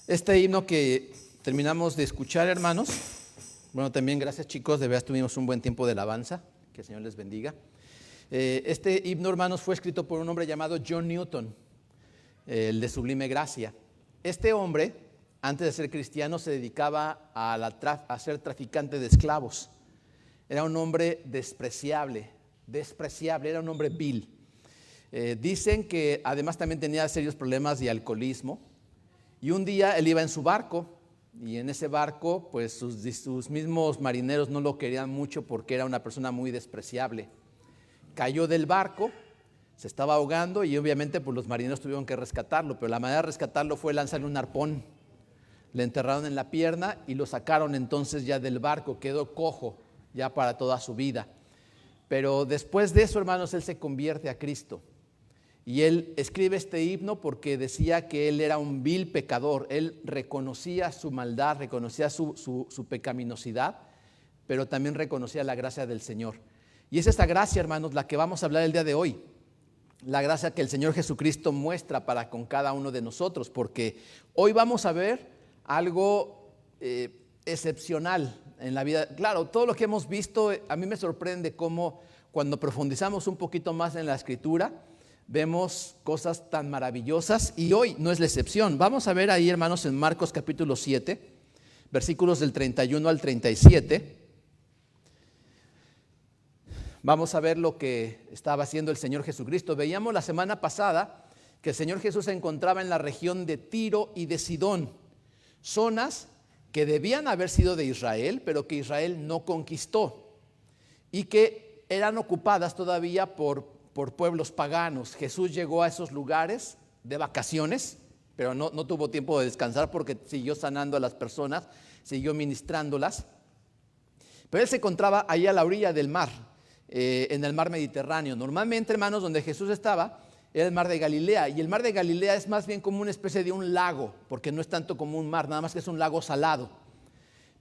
Este himno que terminamos de escuchar, hermanos, bueno, también gracias chicos, de veras tuvimos un buen tiempo de alabanza, que el Señor les bendiga. Este himno, hermanos, fue escrito por un hombre llamado John Newton, el de Sublime Gracia. Este hombre, antes de ser cristiano, se dedicaba a ser traficante de esclavos. Era un hombre despreciable, era un hombre vil. Dicen que además también tenía serios problemas de alcoholismo. Y un día él iba en su barco, y en ese barco pues sus mismos marineros no lo querían mucho porque era una persona muy despreciable. Cayó del barco, se estaba ahogando y obviamente pues los marineros tuvieron que rescatarlo, pero la manera de rescatarlo fue lanzarle un arpón. Le enterraron en la pierna y lo sacaron entonces ya del barco, quedó cojo ya para toda su vida. Pero después de eso, hermanos, él se convierte a Cristo. Y él escribe este himno porque decía que él era un vil pecador. Él reconocía su maldad, reconocía su pecaminosidad, pero también reconocía la gracia del Señor. Y es esta gracia, hermanos, la que vamos a hablar el día de hoy. La gracia que el Señor Jesucristo muestra para con cada uno de nosotros, porque hoy vamos a ver algo excepcional en la vida. Claro, todo lo que hemos visto, a mí me sorprende cómo cuando profundizamos un poquito más en la Escritura, vemos cosas tan maravillosas y hoy no es la excepción. Vamos a ver ahí, hermanos, en Marcos capítulo 7, versículos del 31 al 37. Vamos a ver lo que estaba haciendo el Señor Jesucristo. Veíamos la semana pasada que el Señor Jesús se encontraba en la región de Tiro y de Sidón, zonas que debían haber sido de Israel, pero que Israel no conquistó y que eran ocupadas todavía por pueblos paganos. Jesús llegó a esos lugares de vacaciones, pero no tuvo tiempo de descansar porque siguió sanando a las personas, siguió ministrándolas. Pero él se encontraba ahí a la orilla del mar, en el mar Mediterráneo. Normalmente, hermanos, donde Jesús estaba era el mar de Galilea, y el mar de Galilea es más bien como una especie de un lago, porque no es tanto como un mar, nada más que es un lago salado.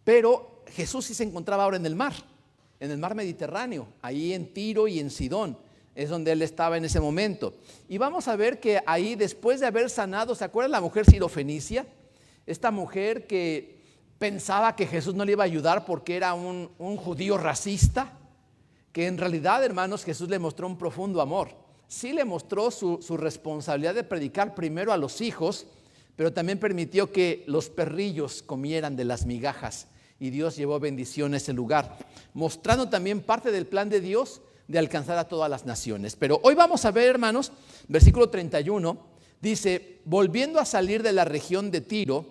Pero Jesús sí se encontraba ahora en el mar Mediterráneo, ahí en Tiro y en Sidón. Es donde él estaba en ese momento. Y vamos a ver que ahí, después de haber sanado, ¿se acuerdan la mujer sirofenicia? Esta mujer que pensaba que Jesús no le iba a ayudar porque era un judío racista, que en realidad, hermanos, Jesús le mostró un profundo amor. Sí le mostró su responsabilidad de predicar primero a los hijos, pero también permitió que los perrillos comieran de las migajas. Y Dios llevó bendición a ese lugar, mostrando también parte del plan de Dios de alcanzar a todas las naciones. Pero hoy vamos a ver, hermanos, versículo 31, dice: volviendo a salir de la región de Tiro,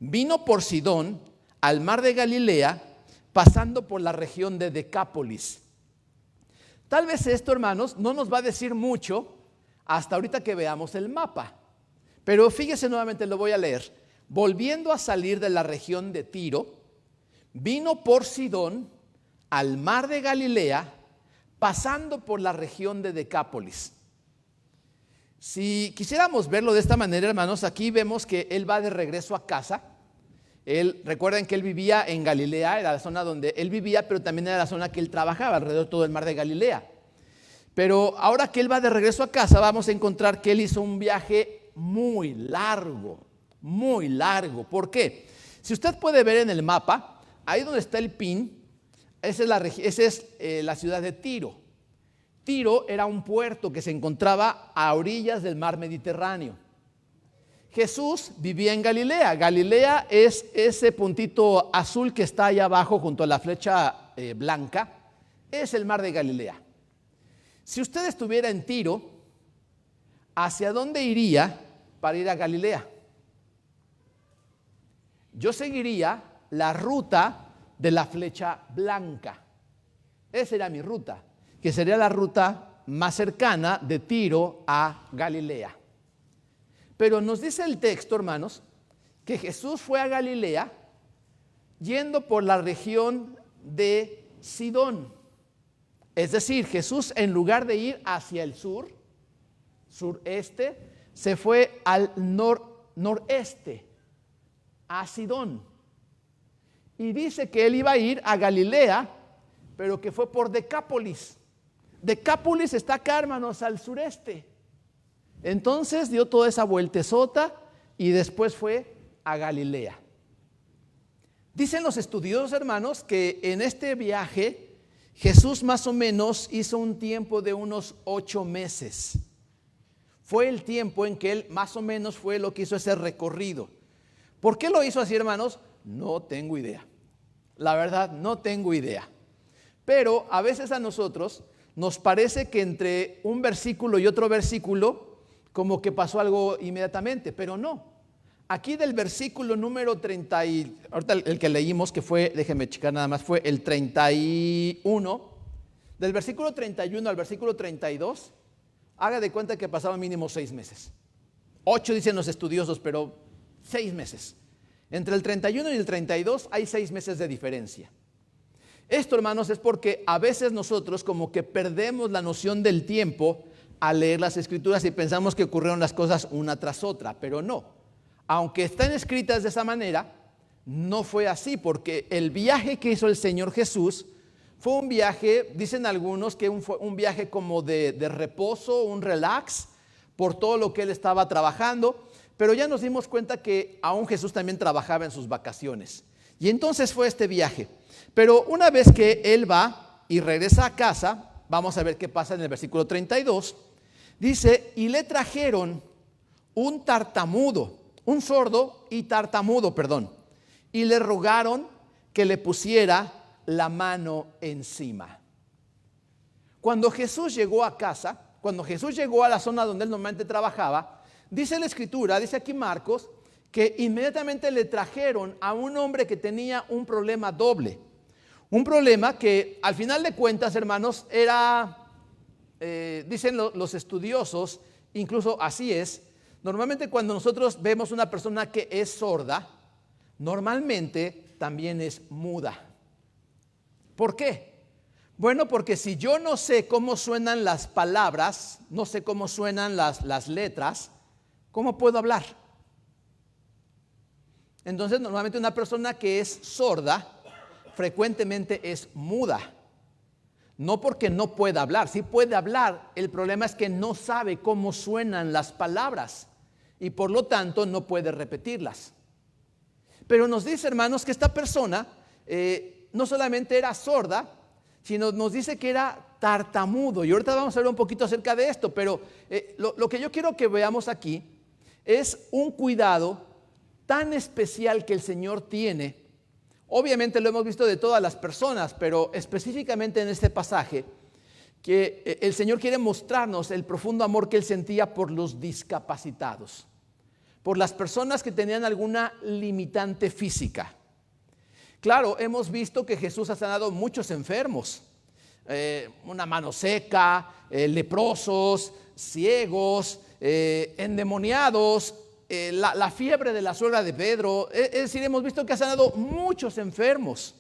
vino por Sidón al mar de Galilea, pasando por la región de Decápolis. Tal vez esto, hermanos, no nos va a decir mucho hasta ahorita que veamos el mapa. Pero fíjese nuevamente, lo voy a leer. Volviendo a salir de la región de Tiro, vino por Sidón al mar de Galilea, pasando por la región de Decápolis. Si quisiéramos verlo de esta manera, hermanos, aquí vemos que él va de regreso a casa. Recuerden que él vivía en Galilea, era la zona donde él vivía, pero también era la zona que él trabajaba, alrededor de todo el mar de Galilea. Pero ahora que él va de regreso a casa, vamos a encontrar que él hizo un viaje muy largo, muy largo. ¿Por qué? Si usted puede ver en el mapa, ahí donde está el pin, esa es la ciudad de Tiro. Tiro era un puerto que se encontraba a orillas del mar Mediterráneo. Jesús vivía en Galilea. Galilea es ese puntito azul que está allá abajo junto a la flecha blanca. Es el mar de Galilea. Si usted estuviera en Tiro, ¿hacia dónde iría para ir a Galilea? Yo seguiría la ruta de la flecha blanca. Esa era mi ruta, que sería la ruta más cercana de Tiro a Galilea. Pero nos dice el texto, hermanos, que Jesús fue a Galilea yendo por la región de Sidón. Es decir, Jesús, en lugar de ir hacia el sureste, se fue al noreste, a Sidón. Y dice que él iba a ir a Galilea, pero que fue por Decápolis. Decápolis está acá, hermanos, al sureste. Entonces dio toda esa vueltezota y después fue a Galilea. Dicen los estudiosos, hermanos, que en este viaje Jesús más o menos hizo un tiempo de unos 8 meses. Fue el tiempo en que él más o menos fue lo que hizo ese recorrido. ¿Por qué lo hizo así, hermanos? No tengo idea. La verdad, no tengo idea. Pero a veces a nosotros nos parece que entre un versículo y otro versículo como que pasó algo inmediatamente, pero no. Aquí del versículo número 30, ahorita el que leímos, que fue, déjenme checar nada más, fue el 31, del versículo 31 al versículo 32, haga de cuenta que pasaron mínimo 6 meses. 8 dicen los estudiosos, pero 6 meses. Entre el 31 y el 32 hay 6 meses de diferencia. Esto, hermanos, es porque a veces nosotros como que perdemos la noción del tiempo al leer las escrituras y pensamos que ocurrieron las cosas una tras otra, pero no. Aunque están escritas de esa manera, no fue así, porque el viaje que hizo el Señor Jesús fue un viaje, dicen algunos que fue un viaje como de reposo, un relax, por todo lo que él estaba trabajando, pero ya nos dimos cuenta que aún Jesús también trabajaba en sus vacaciones. Y entonces fue este viaje. Pero una vez que él va y regresa a casa, vamos a ver qué pasa en el versículo 32, dice, y le trajeron un tartamudo, un sordo y tartamudo, y le rogaron que le pusiera la mano encima. Cuando Jesús llegó a casa, cuando Jesús llegó a la zona donde él normalmente trabajaba, dice la escritura, dice aquí Marcos, que inmediatamente le trajeron a un hombre que tenía un problema doble. Un problema que al final de cuentas, hermanos, era, dicen los estudiosos, incluso así es, normalmente cuando nosotros vemos una persona que es sorda, normalmente también es muda. ¿Por qué? Bueno, porque si yo no sé cómo suenan las palabras, no sé cómo suenan las letras, ¿cómo puedo hablar? Entonces, normalmente una persona que es sorda, frecuentemente es muda. No porque no pueda hablar, sí puede hablar. El problema es que no sabe cómo suenan las palabras y por lo tanto no puede repetirlas. Pero nos dice, hermanos, que esta persona no solamente era sorda, sino nos dice que era tartamudo. Y ahorita vamos a hablar un poquito acerca de esto, pero lo que yo quiero que veamos aquí es un cuidado tan especial que el Señor tiene. Obviamente lo hemos visto de todas las personas, pero específicamente en este pasaje, que el Señor quiere mostrarnos el profundo amor que Él sentía por los discapacitados, por las personas que tenían alguna limitante física. Claro, hemos visto que Jesús ha sanado muchos enfermos, una mano seca, leprosos, ciegos, endemoniados, la fiebre de la suegra de Pedro. Es decir, hemos visto que ha sanado muchos enfermos.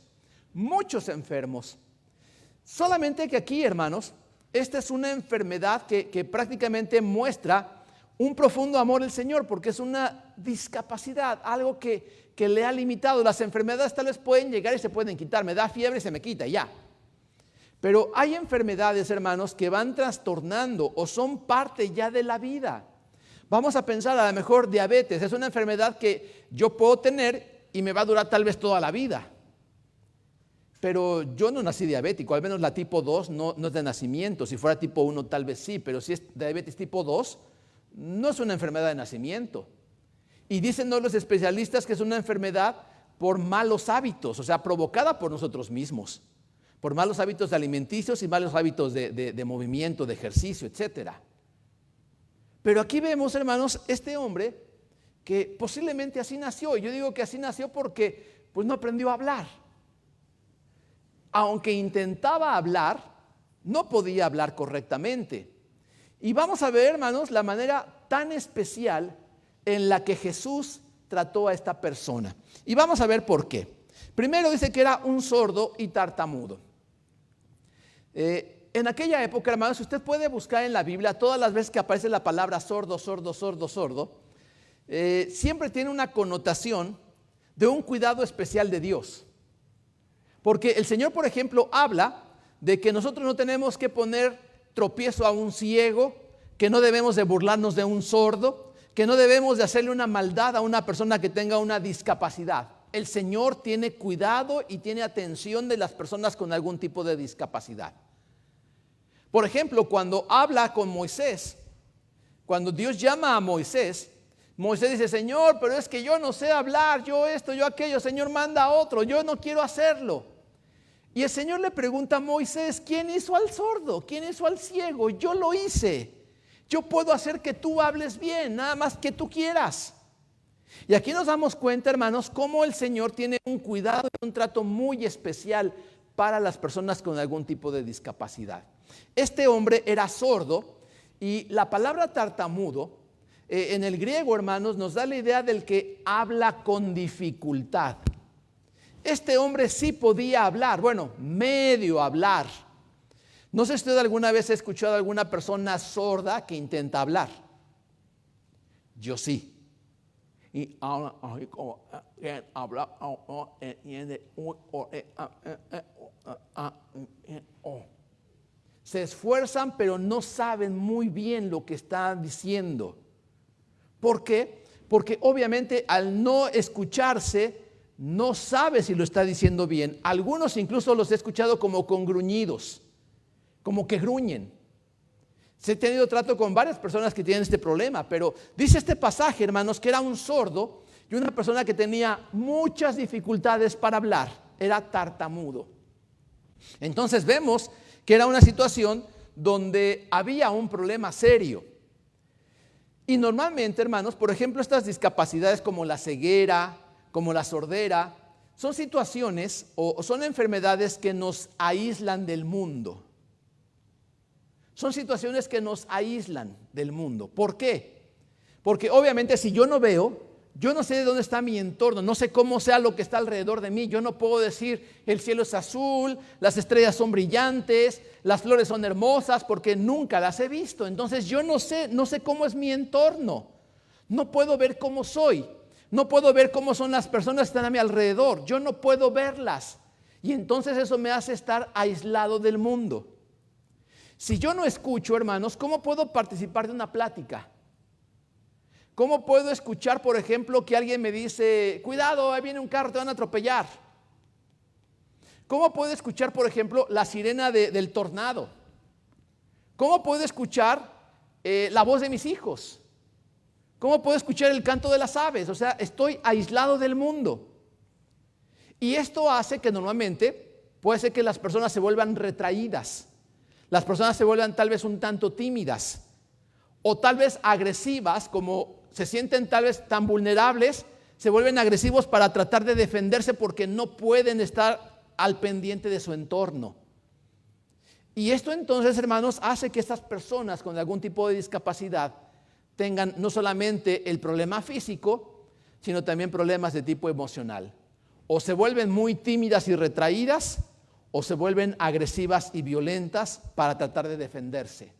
Solamente que aquí, hermanos, esta es una enfermedad que prácticamente muestra un profundo amor del Señor, porque es una discapacidad, algo que le ha limitado. Las enfermedades tal vez pueden llegar y se pueden quitar. Me da fiebre y se me quita, ya. Pero hay enfermedades, hermanos, que van trastornando o son parte ya de la vida. Vamos a pensar, a lo mejor diabetes es una enfermedad que yo puedo tener y me va a durar tal vez toda la vida. Pero yo no nací diabético, al menos la tipo 2 no es de nacimiento. Si fuera tipo 1 tal vez sí, pero si es diabetes tipo 2, no es una enfermedad de nacimiento. Y dicen los especialistas que es una enfermedad por malos hábitos, o sea, provocada por nosotros mismos, por malos hábitos alimenticios y malos hábitos de movimiento, de ejercicio, etcétera. Pero aquí vemos, hermanos, este hombre que posiblemente así nació. Y yo digo que así nació porque pues no aprendió a hablar. Aunque intentaba hablar, no podía hablar correctamente. Y vamos a ver, hermanos, la manera tan especial en la que Jesús trató a esta persona. Y vamos a ver por qué. Primero dice que era un sordo y tartamudo. En aquella época, hermanos, usted puede buscar en la Biblia todas las veces que aparece la palabra sordo, siempre tiene una connotación de un cuidado especial de Dios. Porque el Señor, por ejemplo, habla de que nosotros no tenemos que poner tropiezo a un ciego, que no debemos de burlarnos de un sordo, que no debemos de hacerle una maldad a una persona que tenga una discapacidad. El Señor tiene cuidado y tiene atención de las personas con algún tipo de discapacidad. Por ejemplo, cuando habla con Moisés, cuando Dios llama a Moisés, Moisés dice: Señor, pero es que yo no sé hablar, yo esto, yo aquello, Señor, manda a otro, yo no quiero hacerlo. Y el Señor le pregunta a Moisés: ¿quién hizo al sordo? ¿Quién hizo al ciego? Yo lo hice. Yo puedo hacer que tú hables bien, nada más que tú quieras. Y aquí nos damos cuenta, hermanos, cómo el Señor tiene un cuidado y un trato muy especial para las personas con algún tipo de discapacidad. Este hombre era sordo, y la palabra tartamudo en el griego, hermanos, nos da la idea del que habla con dificultad. Este hombre sí podía hablar, bueno, medio hablar. No sé si usted alguna vez ha escuchado a alguna persona sorda que intenta hablar. Yo sí. Y habla así como habla. Se esfuerzan, pero no saben muy bien lo que están diciendo. ¿Por qué? Porque obviamente al no escucharse, no sabe si lo está diciendo bien. Algunos incluso los he escuchado como con gruñidos, como que gruñen. He tenido trato con varias personas que tienen este problema, pero dice este pasaje, hermanos, que era un sordo y una persona que tenía muchas dificultades para hablar, era tartamudo. Entonces vemos que era una situación donde había un problema serio. Y normalmente, hermanos, por ejemplo, estas discapacidades como la ceguera, como la sordera, son situaciones o son enfermedades que nos aíslan del mundo. Son situaciones que nos aíslan del mundo. ¿Por qué? Porque obviamente si yo no veo, yo no sé de dónde está mi entorno, no sé cómo sea lo que está alrededor de mí. Yo no puedo decir el cielo es azul, las estrellas son brillantes, las flores son hermosas, porque nunca las he visto. Entonces yo no sé cómo es mi entorno. No puedo ver cómo soy. No puedo ver cómo son las personas que están a mi alrededor. Yo no puedo verlas. Y entonces eso me hace estar aislado del mundo. Si yo no escucho, hermanos, ¿cómo puedo participar de una plática? ¿Cómo puedo escuchar, por ejemplo, que alguien me dice: cuidado, ahí viene un carro, te van a atropellar? ¿Cómo puedo escuchar, por ejemplo, la sirena del tornado? ¿Cómo puedo escuchar la voz de mis hijos? ¿Cómo puedo escuchar el canto de las aves? O sea, estoy aislado del mundo. Y esto hace que normalmente puede ser que las personas se vuelvan retraídas. Las personas se vuelvan tal vez un tanto tímidas o tal vez agresivas, como se sienten tal vez tan vulnerables, se vuelven agresivos para tratar de defenderse porque no pueden estar al pendiente de su entorno. Y esto entonces, hermanos, hace que estas personas con algún tipo de discapacidad tengan no solamente el problema físico, sino también problemas de tipo emocional. O se vuelven muy tímidas y retraídas, o se vuelven agresivas y violentas para tratar de defenderse.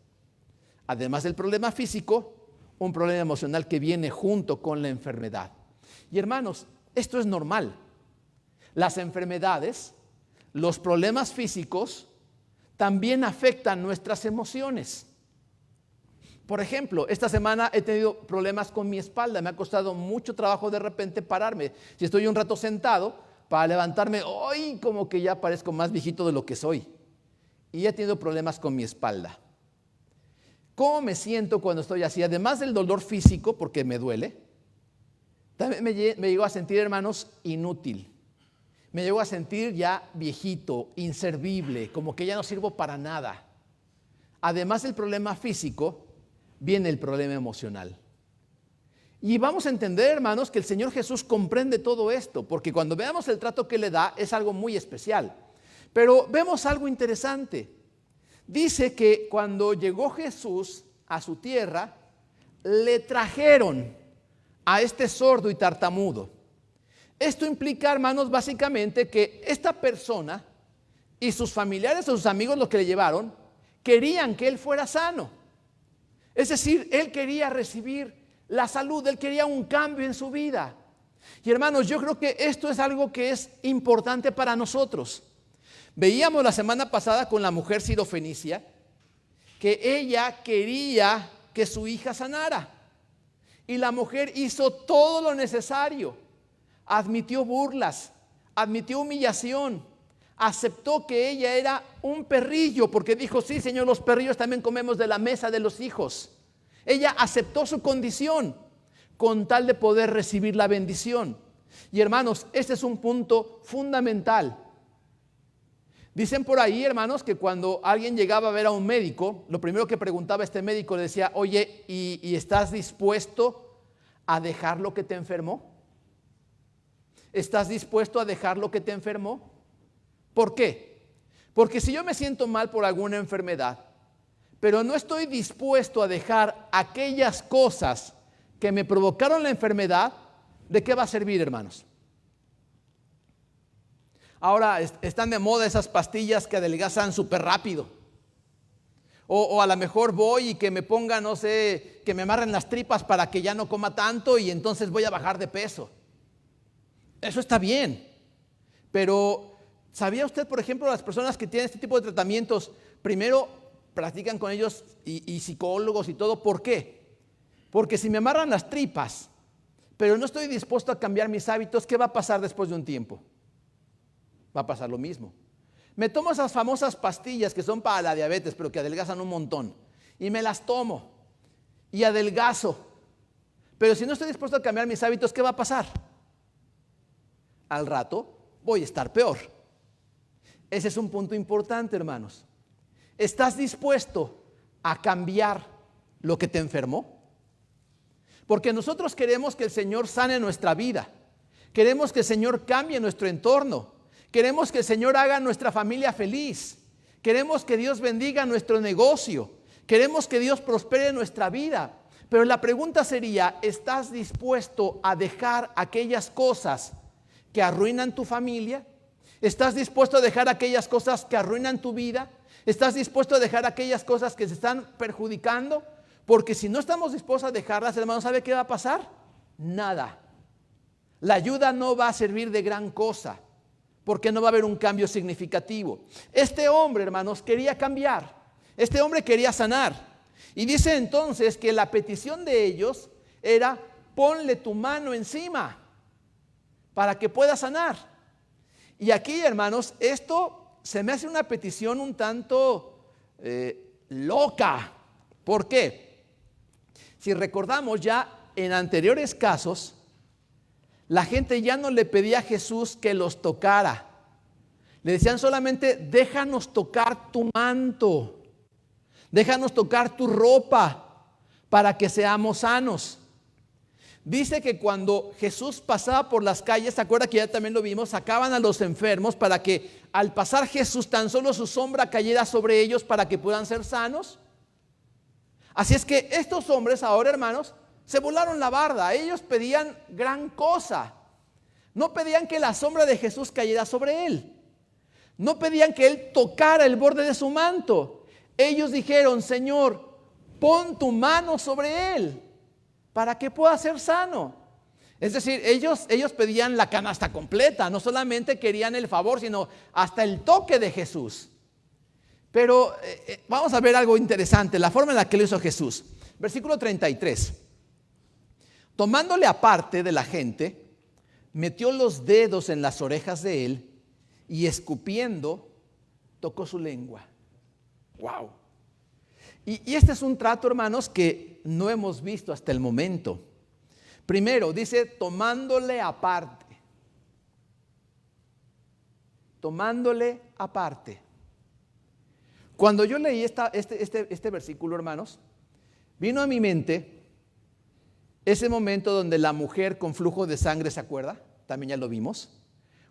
Además del problema físico, un problema emocional que viene junto con la enfermedad. Y hermanos, esto es normal. Las enfermedades, los problemas físicos, también afectan nuestras emociones. Por ejemplo, esta semana he tenido problemas con mi espalda. Me ha costado mucho trabajo de repente pararme. Si estoy un rato sentado, para levantarme, hoy como que ya parezco más viejito de lo que soy. Y he tenido problemas con mi espalda. ¿Cómo me siento cuando estoy así? Además del dolor físico, porque me duele, también me llego a sentir, hermanos, inútil. Me llego a sentir ya viejito, inservible, como que ya no sirvo para nada. Además del problema físico, viene el problema emocional. Y vamos a entender, hermanos, que el Señor Jesús comprende todo esto, porque cuando veamos el trato que le da es algo muy especial. Pero vemos algo interesante. Dice que cuando llegó Jesús a su tierra, le trajeron a este sordo y tartamudo. Esto implica, hermanos, básicamente que esta persona y sus familiares o sus amigos, los que le llevaron, querían que él fuera sano. Es decir, él quería recibir la salud, él quería un cambio en su vida. Y hermanos, yo creo que esto es algo que es importante para nosotros. Veíamos la semana pasada con la mujer sirofenicia que ella quería que su hija sanara. Y la mujer hizo todo lo necesario. Admitió burlas, admitió humillación, aceptó que ella era un perrillo, porque dijo, sí, Señor, los perrillos también comemos de la mesa de los hijos. Ella aceptó su condición con tal de poder recibir la bendición. Y hermanos, este es un punto fundamental. Dicen por ahí, hermanos, que cuando alguien llegaba a ver a un médico, lo primero que preguntaba este médico le decía, oye, ¿y estás dispuesto a dejar lo que te enfermó? ¿Estás dispuesto a dejar lo que te enfermó? ¿Por qué? Porque si yo me siento mal por alguna enfermedad, pero no estoy dispuesto a dejar aquellas cosas que me provocaron la enfermedad, ¿de qué va a servir, hermanos? Ahora están de moda esas pastillas que adelgazan súper rápido. O a lo mejor voy y que me pongan, no sé, que me amarren las tripas para que ya no coma tanto y entonces voy a bajar de peso. Eso está bien. Pero, ¿sabía usted, por ejemplo, las personas que tienen este tipo de tratamientos, primero practican con ellos y psicólogos y todo? ¿Por qué? Porque si me amarran las tripas, pero no estoy dispuesto a cambiar mis hábitos, ¿qué va a pasar después de un tiempo? Va a pasar lo mismo. Me tomo esas famosas pastillas que son para la diabetes, pero que adelgazan un montón. Y me las tomo y adelgazo. Pero si no estoy dispuesto a cambiar mis hábitos, ¿qué va a pasar? Al rato voy a estar peor. Ese es un punto importante, hermanos. ¿Estás dispuesto a cambiar lo que te enfermó? Porque nosotros queremos que el Señor sane nuestra vida. Queremos que el Señor cambie nuestro entorno. Queremos que el Señor haga nuestra familia feliz. Queremos que Dios bendiga nuestro negocio. Queremos que Dios prospere nuestra vida. Pero la pregunta sería, ¿estás dispuesto a dejar aquellas cosas que arruinan tu familia? ¿Estás dispuesto a dejar aquellas cosas que arruinan tu vida? ¿Estás dispuesto a dejar aquellas cosas que se están perjudicando? Porque si no estamos dispuestos a dejarlas, hermanos, ¿sabe qué va a pasar? Nada. La ayuda no va a servir de gran cosa, porque no va a haber un cambio significativo. Este hombre, hermanos, quería cambiar. Este hombre quería sanar. Y dice entonces que la petición de ellos era, ponle tu mano encima para que pueda sanar. Y aquí, hermanos, esto se me hace una petición un tanto loca. ¿Por qué? Si recordamos ya en anteriores casos, la gente ya no le pedía a Jesús que los tocara. Le decían solamente, déjanos tocar tu manto, déjanos tocar tu ropa para que seamos sanos. Dice que cuando Jesús pasaba por las calles, ¿se acuerda que ya también lo vimos? Sacaban a los enfermos para que al pasar Jesús tan solo su sombra cayera sobre ellos para que puedan ser sanos. Así es que estos hombres ahora, hermanos, se volaron la barda. Ellos pedían gran cosa. No pedían que la sombra de Jesús cayera sobre él. No pedían que él tocara el borde de su manto. Ellos dijeron, Señor, pon tu mano sobre él para que pueda ser sano. Es decir, ellos pedían la canasta completa. No solamente querían el favor, sino hasta el toque de Jesús. Pero vamos a ver algo interesante, la forma en la que lo hizo Jesús. Versículo 33. Tomándole aparte de la gente, metió los dedos en las orejas de él y escupiendo, tocó su lengua. ¡Wow! Y este es un trato, hermanos, que no hemos visto hasta el momento. Primero, dice, tomándole aparte. Tomándole aparte. Cuando yo leí este versículo, hermanos, vino a mi mente ese momento donde la mujer con flujo de sangre, ¿se acuerda? También ya lo vimos.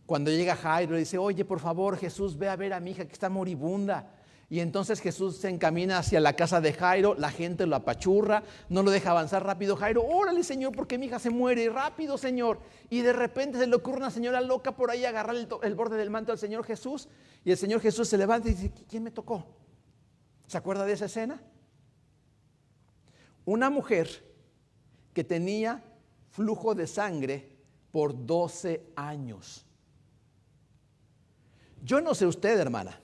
Cuando llega Jairo y dice, oye, por favor, Jesús, ve a ver a mi hija que está moribunda. Y entonces Jesús se encamina hacia la casa de Jairo, la gente lo apachurra, no lo deja avanzar rápido. Jairo, órale, Señor, porque mi hija se muere, rápido, Señor. Y de repente se le ocurre una señora loca por ahí agarrar el borde del manto al Señor Jesús. Y el Señor Jesús se levanta y dice, ¿quién me tocó? ¿Se acuerda de esa escena? Una mujer que tenía flujo de sangre por 12 años. Yo no sé usted, hermana,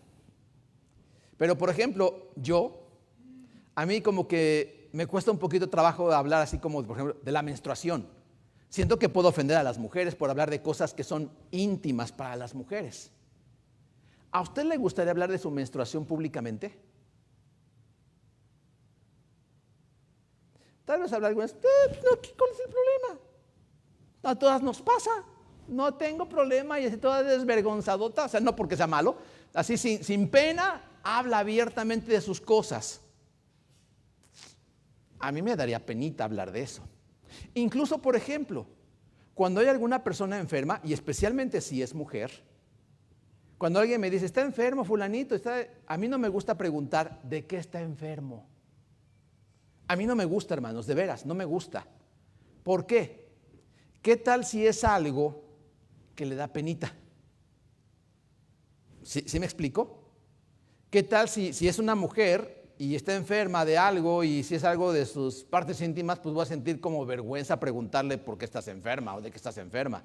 pero por ejemplo, a mí como que me cuesta un poquito de trabajo hablar así como, por ejemplo, de la menstruación. Siento que puedo ofender a las mujeres por hablar de cosas que son íntimas para las mujeres. ¿A usted le gustaría hablar de su menstruación públicamente? Tal vez hablar algunas, no, ¿cuál es el problema? A todas nos pasa, no tengo problema y así toda desvergonzadota, o sea, no porque sea malo, así sin pena, habla abiertamente de sus cosas. A mí me daría penita hablar de eso. Incluso, por ejemplo, cuando hay alguna persona enferma, y especialmente si es mujer, cuando alguien me dice, está enfermo fulanito, a mí no me gusta preguntar, ¿de qué está enfermo? A mí no me gusta, hermanos, de veras, no me gusta. ¿Por qué? ¿Qué tal si es algo que le da penita? ¿Sí me explico? ¿Qué tal si es una mujer y está enferma de algo y si es algo de sus partes íntimas, pues voy a sentir como vergüenza preguntarle por qué estás enferma o de qué estás enferma?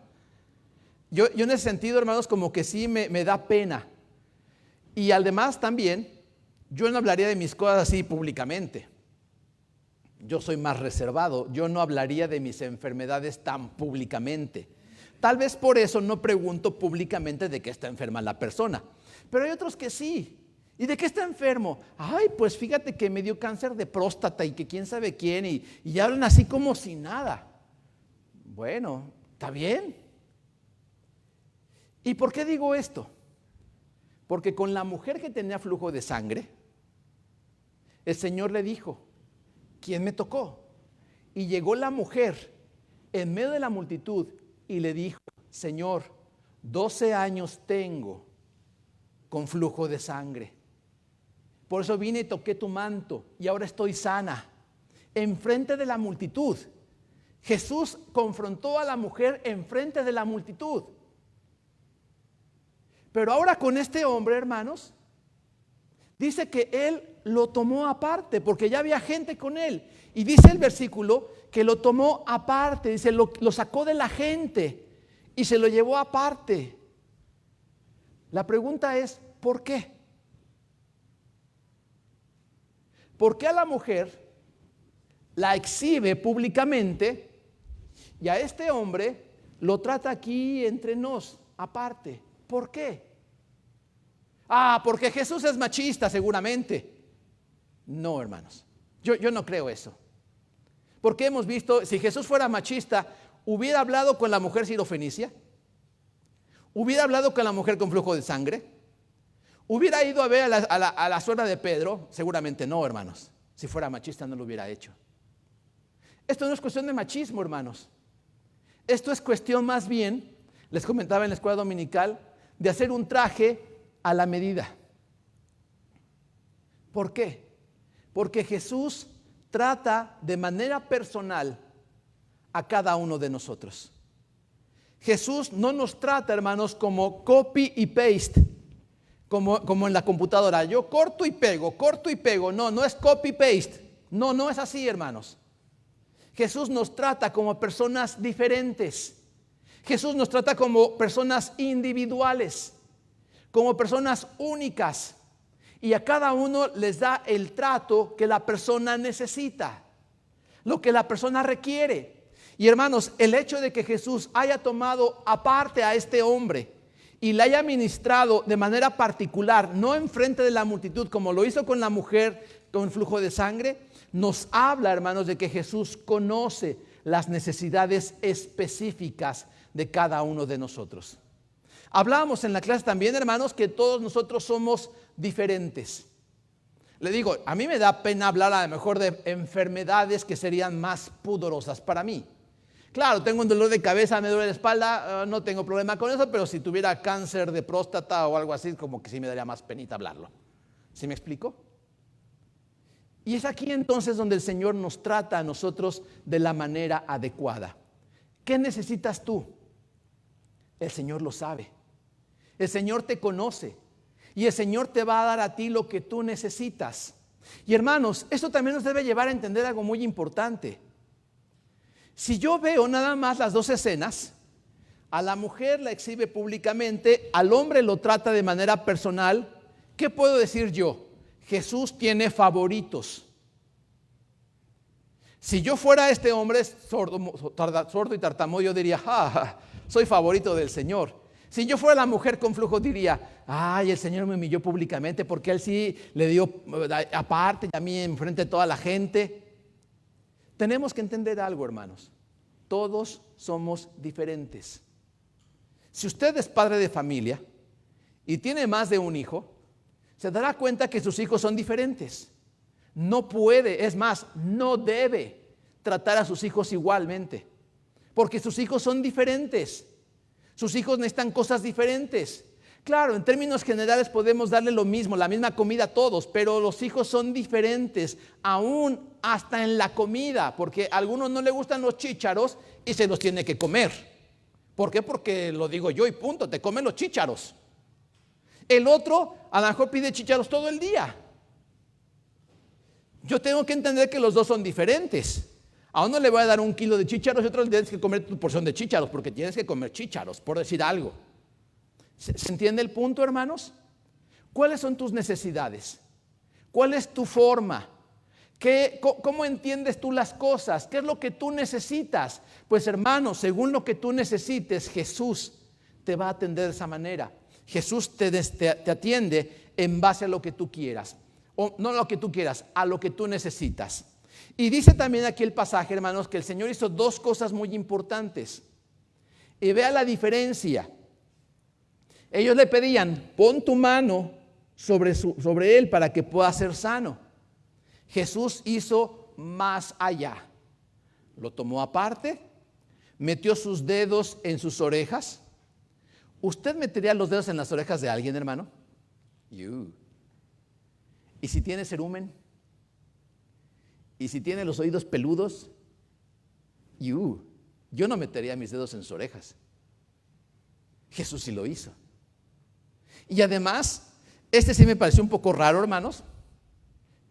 Yo en ese sentido, hermanos, como que sí me da pena. Y además también, yo no hablaría de mis cosas así públicamente. Yo soy más reservado, yo no hablaría de mis enfermedades tan públicamente. Tal vez por eso no pregunto públicamente de qué está enferma la persona. Pero hay otros que sí. ¿Y de qué está enfermo? Ay, pues fíjate que me dio cáncer de próstata y que quién sabe quién y hablan así como si nada. Bueno, está bien. ¿Y por qué digo esto? Porque con la mujer que tenía flujo de sangre, el Señor le dijo, ¿quién me tocó? Y llegó la mujer en medio de la multitud y le dijo, Señor, 12 años tengo con flujo de sangre. Por eso vine y toqué tu manto y ahora estoy sana. Enfrente de la multitud. Jesús confrontó a la mujer enfrente de la multitud. Pero ahora con este hombre, hermanos, dice que él lo tomó aparte, porque ya había gente con él. Y dice el versículo que lo tomó aparte, dice, lo sacó de la gente y se lo llevó aparte. La pregunta es, ¿por qué? ¿Por qué a la mujer la exhibe públicamente y a este hombre lo trata aquí entre nos, aparte? ¿Por qué? Porque Jesús es machista seguramente. No, hermanos, yo no creo eso. Porque hemos visto, si Jesús fuera machista, ¿hubiera hablado con la mujer sirofenicia? ¿Hubiera hablado con la mujer con flujo de sangre? ¿Hubiera ido a ver a la suegra de Pedro? Seguramente no, hermanos. Si fuera machista no lo hubiera hecho. Esto no es cuestión de machismo, hermanos. Esto es cuestión más bien, les comentaba en la escuela dominical, de hacer un traje a la medida. ¿Por qué? Porque Jesús trata de manera personal a cada uno de nosotros. Jesús no nos trata, hermanos, como copy y paste, como en la computadora. Yo corto y pego. No es copy paste. No es así, hermanos. Jesús nos trata como personas diferentes. Jesús nos trata como personas individuales, como personas únicas. Y a cada uno les da el trato que la persona necesita, lo que la persona requiere. Y hermanos, el hecho de que Jesús haya tomado aparte a este hombre y le haya ministrado de manera particular, no enfrente de la multitud como lo hizo con la mujer con flujo de sangre, nos habla, hermanos, de que Jesús conoce las necesidades específicas de cada uno de nosotros. Hablábamos en la clase también, hermanos, que todos nosotros somos diferentes. Le digo, a mí me da pena hablar a lo mejor de enfermedades que serían más pudorosas para mí. Claro, tengo un dolor de cabeza, me duele la espalda, no tengo problema con eso, pero si tuviera cáncer de próstata o algo así, como que sí me daría más penita hablarlo. ¿Sí me explico? Y es aquí entonces donde el Señor nos trata a nosotros de la manera adecuada. ¿Qué necesitas tú? El Señor lo sabe. El Señor te conoce. Y el Señor te va a dar a ti lo que tú necesitas. Y hermanos, esto también nos debe llevar a entender algo muy importante. Si yo veo nada más las dos escenas, a la mujer la exhibe públicamente, al hombre lo trata de manera personal, ¿qué puedo decir yo? Jesús tiene favoritos. Si yo fuera este hombre sordo y tartamudo, yo diría, soy favorito del Señor. Si yo fuera la mujer con flujo, diría, ay, el Señor me humilló públicamente porque Él sí le dio aparte y a mí enfrente de toda la gente. Tenemos que entender algo, hermanos. Todos somos diferentes. Si usted es padre de familia y tiene más de un hijo, se dará cuenta que sus hijos son diferentes. No puede, es más, no debe tratar a sus hijos igualmente, porque sus hijos son diferentes. Sus hijos necesitan cosas diferentes. Claro, en términos generales podemos darle lo mismo, la misma comida a todos, pero los hijos son diferentes, aún hasta en la comida, porque a algunos no les gustan los chícharos y se los tiene que comer. ¿Por qué? Porque lo digo yo y punto, te comen los chícharos. El otro a lo mejor pide chícharos todo el día. Yo tengo que entender que los dos son diferentes. A uno le voy a dar 1 kilo de chícharos y a otro le tienes que comer tu porción de chícharos, porque tienes que comer chícharos, por decir algo. ¿Se entiende el punto, hermanos? ¿Cuáles son tus necesidades? ¿Cuál es tu forma? ¿Cómo entiendes tú las cosas? ¿Qué es lo que tú necesitas? Pues, hermanos, según lo que tú necesites, Jesús te va a atender de esa manera. Jesús te atiende en base a lo que tú quieras. O no a lo que tú quieras, a lo que tú necesitas. Y dice también aquí el pasaje, hermanos, que el Señor hizo 2 cosas muy importantes. Y vea la diferencia. Ellos le pedían, pon tu mano sobre él para que pueda ser sano. Jesús hizo más allá. Lo tomó aparte, metió sus dedos en sus orejas. ¿Usted metería los dedos en las orejas de alguien, hermano? ¿Y si tiene cerumen? ¿Y si tiene los oídos peludos? Yo no metería mis dedos en sus orejas. Jesús sí lo hizo. Y además, este sí me pareció un poco raro, hermanos.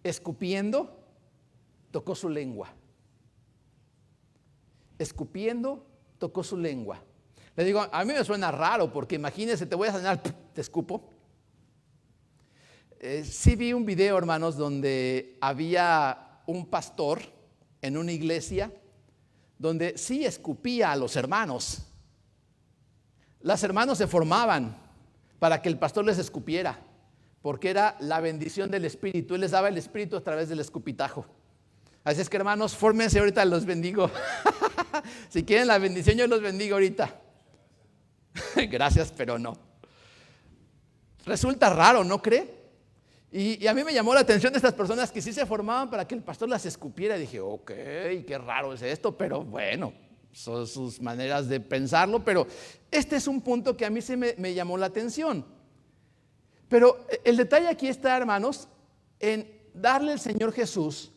Escupiendo, tocó su lengua. Escupiendo, tocó su lengua. Le digo, a mí me suena raro porque imagínense, te voy a sanar, te escupo. Sí vi un video, hermanos, donde había un pastor en una iglesia donde sí escupía a los hermanos. Los hermanos se formaban para que el pastor les escupiera, porque era la bendición del Espíritu. Él les daba el Espíritu a través del escupitajo. Así es que, hermanos, fórmense ahorita, los bendigo. Si quieren la bendición, yo los bendigo ahorita. Gracias, pero no. Resulta raro, ¿no cree? Y a mí me llamó la atención de estas personas que sí se formaban para que el pastor las escupiera. Dije, ok, qué raro es esto, pero bueno, son sus maneras de pensarlo. Pero este es un punto que a mí sí me llamó la atención. Pero el detalle aquí está, hermanos, en darle al Señor Jesús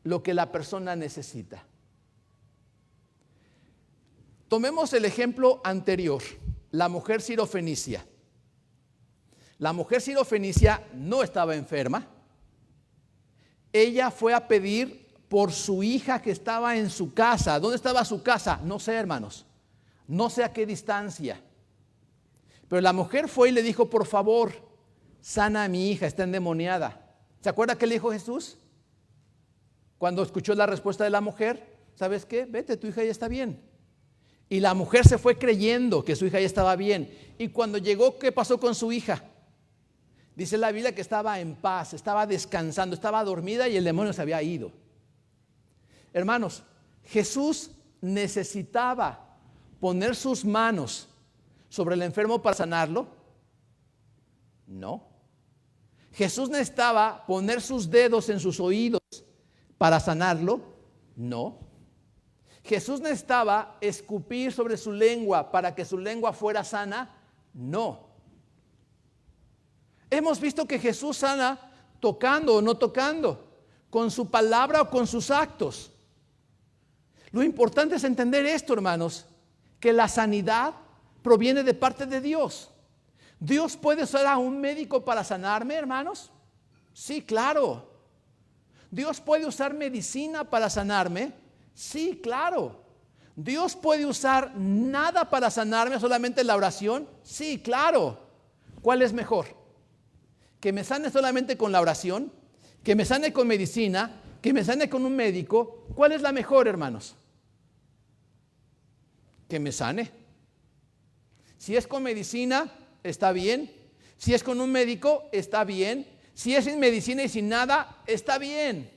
lo que la persona necesita. Tomemos el ejemplo anterior, la mujer sirofenicia. La mujer sirofenicia no estaba enferma. Ella fue a pedir por su hija que estaba en su casa. ¿Dónde estaba su casa? No sé, hermanos. No sé a qué distancia. Pero la mujer fue y le dijo, por favor, sana a mi hija, está endemoniada. ¿Se acuerda qué le dijo Jesús? Cuando escuchó la respuesta de la mujer, ¿sabes qué? Vete, tu hija ya está bien. Y la mujer se fue creyendo que su hija ya estaba bien. Y cuando llegó, ¿qué pasó con su hija? Dice la Biblia que estaba en paz, estaba descansando, estaba dormida y el demonio se había ido. Hermanos, Jesús necesitaba poner sus manos sobre el enfermo para sanarlo. No. Jesús necesitaba poner sus dedos en sus oídos para sanarlo. No. Jesús necesitaba escupir sobre su lengua para que su lengua fuera sana. No. Hemos visto que Jesús sana tocando o no tocando, con su palabra o con sus actos. Lo importante es entender esto, hermanos, que la sanidad proviene de parte de Dios. ¿Dios puede usar a un médico para sanarme, hermanos? Sí, claro. ¿Dios puede usar medicina para sanarme? Sí, claro. ¿Dios puede usar nada para sanarme, solamente la oración? Sí, claro. ¿Cuál es mejor? ¿Que me sane solamente con la oración? ¿Que me sane con medicina? que me sane con un médico, ¿cuál es la mejor, hermanos? Que me sane. Si es con medicina, está bien. Si es con un médico, está bien. Si es sin medicina y sin nada, está bien.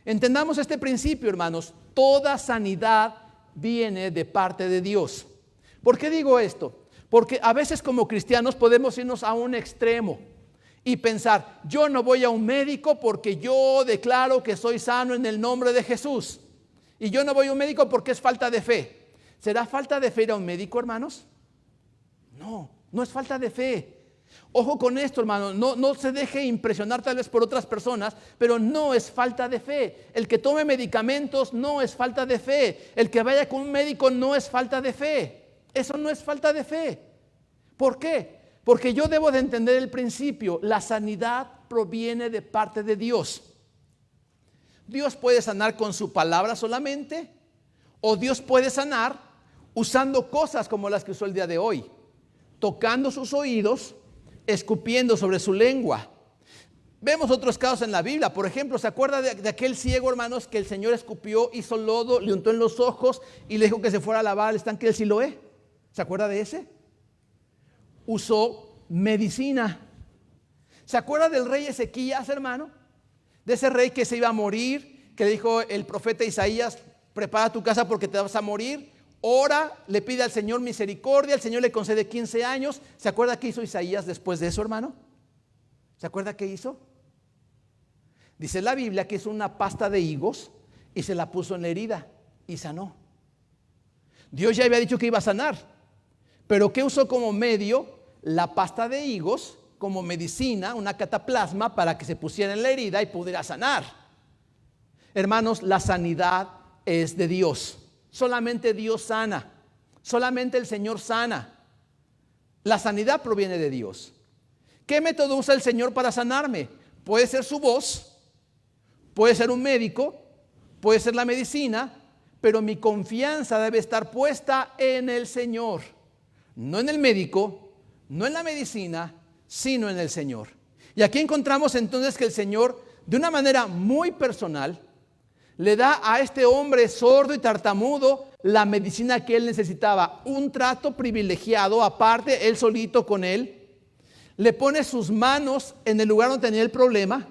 Entendamos este principio, hermanos. Toda sanidad viene de parte de Dios. ¿Por qué digo esto? Porque a veces como cristianos podemos irnos a un extremo y pensar, yo no voy a un médico porque yo declaro que soy sano en el nombre de Jesús. Y yo no voy a un médico porque es falta de fe. ¿Será falta de fe ir a un médico, hermanos? No, no es falta de fe. Ojo con esto, hermano, no se deje impresionar tal vez por otras personas, pero no es falta de fe. El que tome medicamentos no es falta de fe. El que vaya con un médico no es falta de fe. Eso no es falta de fe. ¿Por qué? Porque yo debo de entender el principio. La sanidad proviene de parte de Dios. Dios puede sanar con su palabra solamente, o Dios puede sanar usando cosas como las que usó el día de hoy, tocando sus oídos, escupiendo sobre su lengua. Vemos otros casos en la Biblia. Por ejemplo, ¿se acuerda de aquel ciego, hermanos, que el Señor escupió, hizo lodo, le untó en los ojos y le dijo que se fuera a lavar al estanque del Siloé? ¿Se acuerda de ese? Usó medicina. ¿Se acuerda del rey Ezequías, hermano? De ese rey que se iba a morir, que le dijo el profeta Isaías, prepara tu casa porque te vas a morir. Ora, le pide al Señor misericordia, el Señor le concede 15 años. ¿Se acuerda qué hizo Isaías después de eso, hermano? ¿Se acuerda qué hizo? Dice la Biblia que hizo una pasta de higos y se la puso en la herida y sanó. Dios ya había dicho que iba a sanar, pero ¿qué usó como medio? La pasta de higos como medicina, una cataplasma para que se pusiera en la herida y pudiera sanar. Hermanos, la sanidad es de Dios. Solamente Dios sana. Solamente el Señor sana. La sanidad proviene de Dios. ¿Qué método usa el Señor para sanarme? Puede ser su voz, puede ser un médico, puede ser la medicina, pero mi confianza debe estar puesta en el Señor. No en el médico, no en la medicina, sino en el Señor. Y aquí encontramos entonces que el Señor, de una manera muy personal, le da a este hombre sordo y tartamudo la medicina que él necesitaba. Un trato privilegiado, aparte, él solito con él. Le pone sus manos en el lugar donde tenía el problema.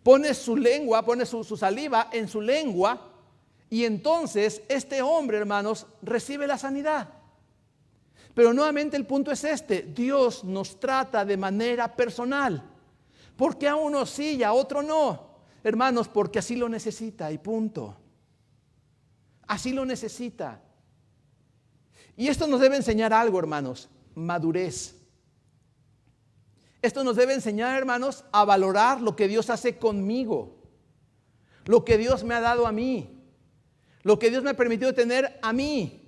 Pone su lengua, pone su saliva en su lengua. Y entonces este hombre, hermanos, recibe la sanidad. Pero nuevamente el punto es este. Dios nos trata de manera personal. ¿Por qué a uno sí y a otro no? Hermanos, porque así lo necesita y punto. Así lo necesita. Y esto nos debe enseñar algo, hermanos, madurez. Esto nos debe enseñar, hermanos, a valorar lo que Dios hace conmigo, lo que Dios me ha dado a mí, lo que Dios me ha permitido tener a mí.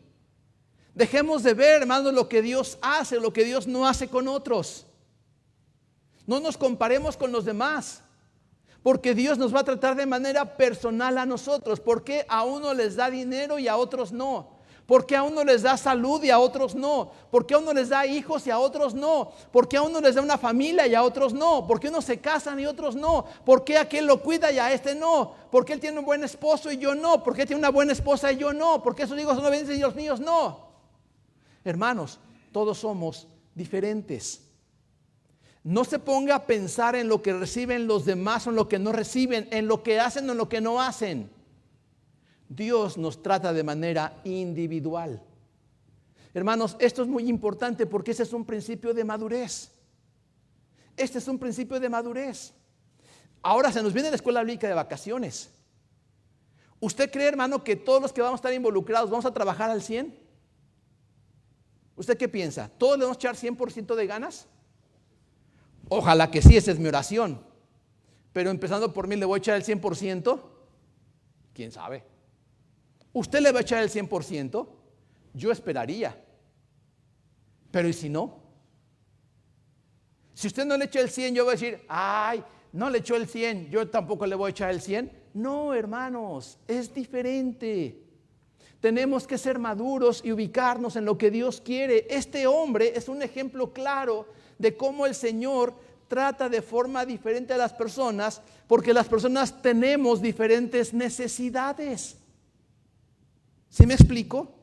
Dejemos de ver, hermanos, lo que Dios hace, lo que Dios no hace con otros. No nos comparemos con los demás. Porque Dios nos va a tratar de manera personal a nosotros. ¿Por qué a uno les da dinero y a otros no? ¿Por qué a uno les da salud y a otros no? ¿Por qué a uno les da hijos y a otros no? ¿Por qué a uno les da una familia y a otros no? ¿Por qué unos se casan y otros no? ¿Por qué aquel lo cuida y a este no? ¿Por qué él tiene un buen esposo y yo no? ¿Por qué tiene una buena esposa y yo no? ¿Por qué sus hijos son obedientes y los míos no? Hermanos, todos somos diferentes. No se ponga a pensar en lo que reciben los demás o en lo que no reciben, en lo que hacen o en lo que no hacen. Dios nos trata de manera individual. Hermanos, esto es muy importante porque ese es un principio de madurez. Este es un principio de madurez. Ahora se nos viene la escuela bíblica de vacaciones. ¿Usted cree, hermano, que todos los que vamos a estar involucrados vamos a trabajar al 100? ¿Usted qué piensa? ¿Todos le vamos a echar 100% de ganas? Ojalá que sí, esa es mi oración. Pero empezando por mí, ¿le voy a echar el 100%? ¿Quién sabe? ¿Usted le va a echar el 100%? Yo esperaría. Pero ¿y si no? Si usted no le echa el 100, yo voy a decir, ay, no le echó el 100, yo tampoco le voy a echar el 100. No, hermanos, es diferente. Tenemos que ser maduros y ubicarnos en lo que Dios quiere. Este hombre es un ejemplo claro de cómo el Señor trata de forma diferente a las personas porque las personas tenemos diferentes necesidades. ¿Sí me explico?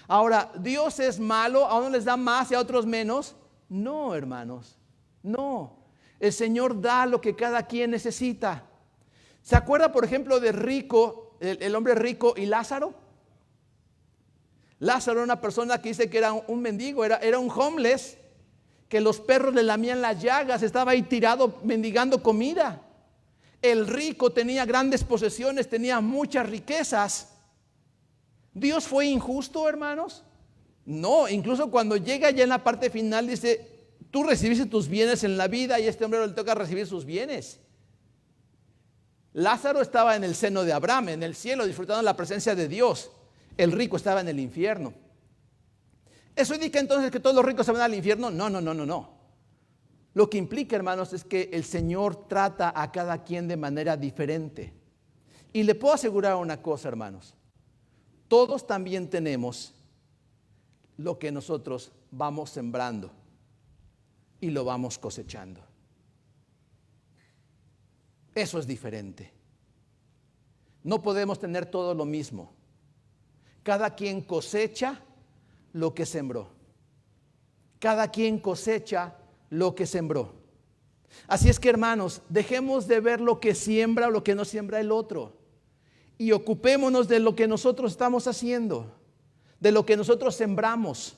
Ahora, ¿Dios es malo? ¿A unos les da más y a otros menos? No, hermanos, no. El Señor da lo que cada quien necesita. ¿Se acuerda, por ejemplo, de rico, el hombre rico y Lázaro? Lázaro era una persona que dice que era un mendigo, era un homeless, que los perros le lamían las llagas, estaba ahí tirado mendigando comida. El rico tenía grandes posesiones, tenía muchas riquezas. ¿Dios fue injusto, hermanos? No, incluso cuando llega ya en la parte final dice, tú recibiste tus bienes en la vida y a este hombre le toca recibir sus bienes. Lázaro estaba en el seno de Abraham, en el cielo, disfrutando la presencia de Dios. El rico estaba en el infierno. ¿Eso indica entonces que todos los ricos se van al infierno? No. Lo que implica, hermanos, es que el Señor trata a cada quien de manera diferente. Y le puedo asegurar una cosa, hermanos. Todos también tenemos lo que nosotros vamos sembrando y lo vamos cosechando. Eso es diferente. No podemos tener todo lo mismo. Cada quien cosecha lo que sembró. Cada quien cosecha lo que sembró. Así es que, hermanos, dejemos de ver lo que siembra o lo que no siembra el otro y ocupémonos de lo que nosotros estamos haciendo, de lo que nosotros sembramos,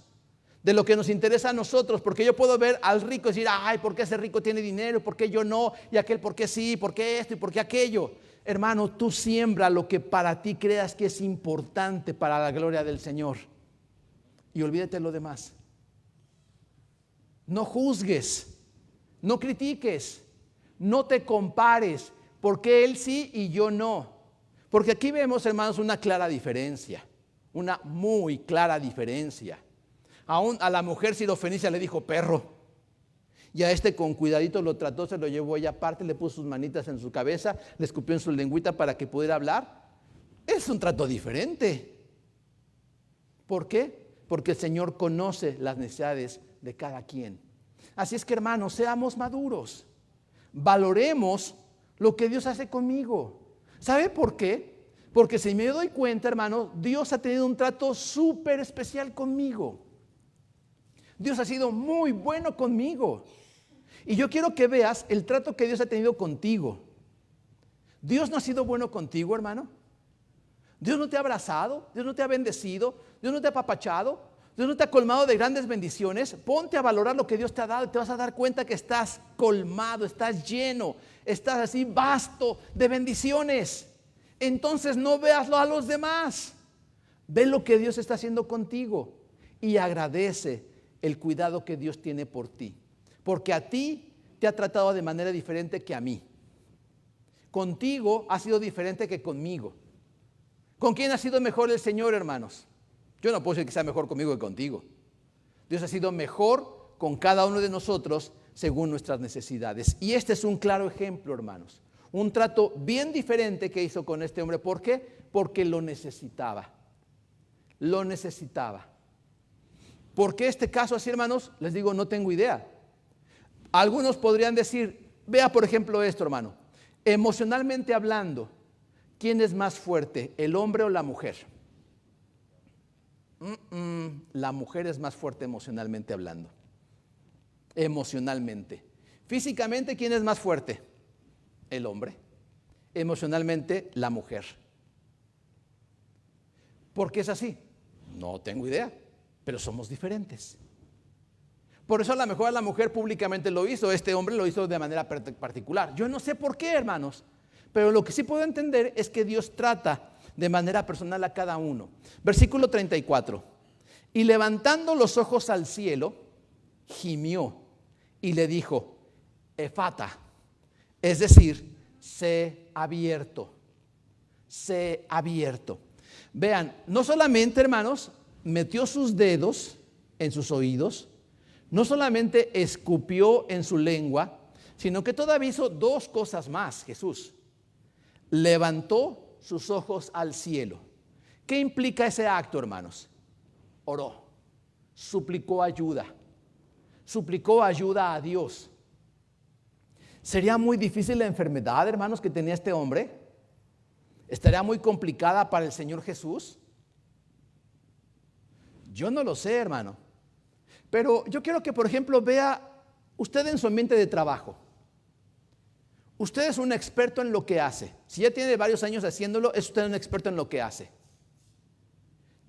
de lo que nos interesa a nosotros, porque yo puedo ver al rico y decir, ay, ¿por qué ese rico tiene dinero? ¿Por qué yo no? Y aquel, ¿por qué sí? ¿Por qué esto y por qué aquello? Hermano, tú siembra lo que para ti creas que es importante para la gloria del Señor y olvídate lo demás. No juzgues, no critiques, no te compares, porque él sí y yo no. Porque aquí vemos, hermanos, una clara diferencia, una muy clara diferencia. Aún a la mujer sirofenicia le dijo perro. Y a este con cuidadito lo trató, se lo llevó ella aparte, le puso sus manitas en su cabeza, le escupió en su lengüita para que pudiera hablar. Es un trato diferente. ¿Por qué? Porque el Señor conoce las necesidades de cada quien. Así es que, hermanos, seamos maduros. Valoremos lo que Dios hace conmigo. ¿Sabe por qué? Porque si me doy cuenta, hermano, Dios ha tenido un trato súper especial conmigo. Dios ha sido muy bueno conmigo. Y yo quiero que veas el trato que Dios ha tenido contigo. ¿Dios no ha sido bueno contigo, hermano? ¿Dios no te ha abrazado? ¿Dios no te ha bendecido? ¿Dios no te ha apapachado? ¿Dios no te ha colmado de grandes bendiciones? Ponte a valorar lo que Dios te ha dado y te vas a dar cuenta que estás colmado, estás lleno, estás así vasto de bendiciones. Entonces no veas a los demás. Ve lo que Dios está haciendo contigo y agradece el cuidado que Dios tiene por ti. Porque a ti te ha tratado de manera diferente que a mí. Contigo ha sido diferente que conmigo. ¿Con quién ha sido mejor el Señor, hermanos? Yo no puedo decir que sea mejor conmigo que contigo. Dios ha sido mejor con cada uno de nosotros según nuestras necesidades. Y este es un claro ejemplo, hermanos. Un trato bien diferente que hizo con este hombre. ¿Por qué? Porque lo necesitaba. Lo necesitaba. ¿Por qué este caso así, hermanos? Les digo, no tengo idea. Algunos podrían decir, vea por ejemplo esto, hermano. Emocionalmente hablando, ¿quién es más fuerte, el hombre o la mujer? La mujer es más fuerte emocionalmente hablando. Emocionalmente. Físicamente, ¿quién es más fuerte? El hombre. Emocionalmente, la mujer. ¿Por qué es así? No tengo idea, pero somos diferentes. Por eso a lo mejor la mujer públicamente lo hizo, este hombre lo hizo de manera particular. Yo no sé por qué, hermanos, pero lo que sí puedo entender es que Dios trata de manera personal a cada uno. Versículo 34. Y levantando los ojos al cielo, gimió y le dijo, Efata, es decir, sé abierto, sé abierto. Vean, no solamente, hermanos, metió sus dedos en sus oídos, no solamente escupió en su lengua, sino que todavía hizo dos cosas más, Jesús. Levantó sus ojos al cielo. ¿Qué implica ese acto, hermanos? Oró, suplicó ayuda a Dios. ¿Sería muy difícil la enfermedad, hermanos, que tenía este hombre? ¿Estaría muy complicada para el Señor Jesús? Yo no lo sé, hermano. Pero yo quiero que, por ejemplo, vea usted en su ambiente de trabajo. Usted es un experto en lo que hace. Si ya tiene varios años haciéndolo, es usted un experto en lo que hace.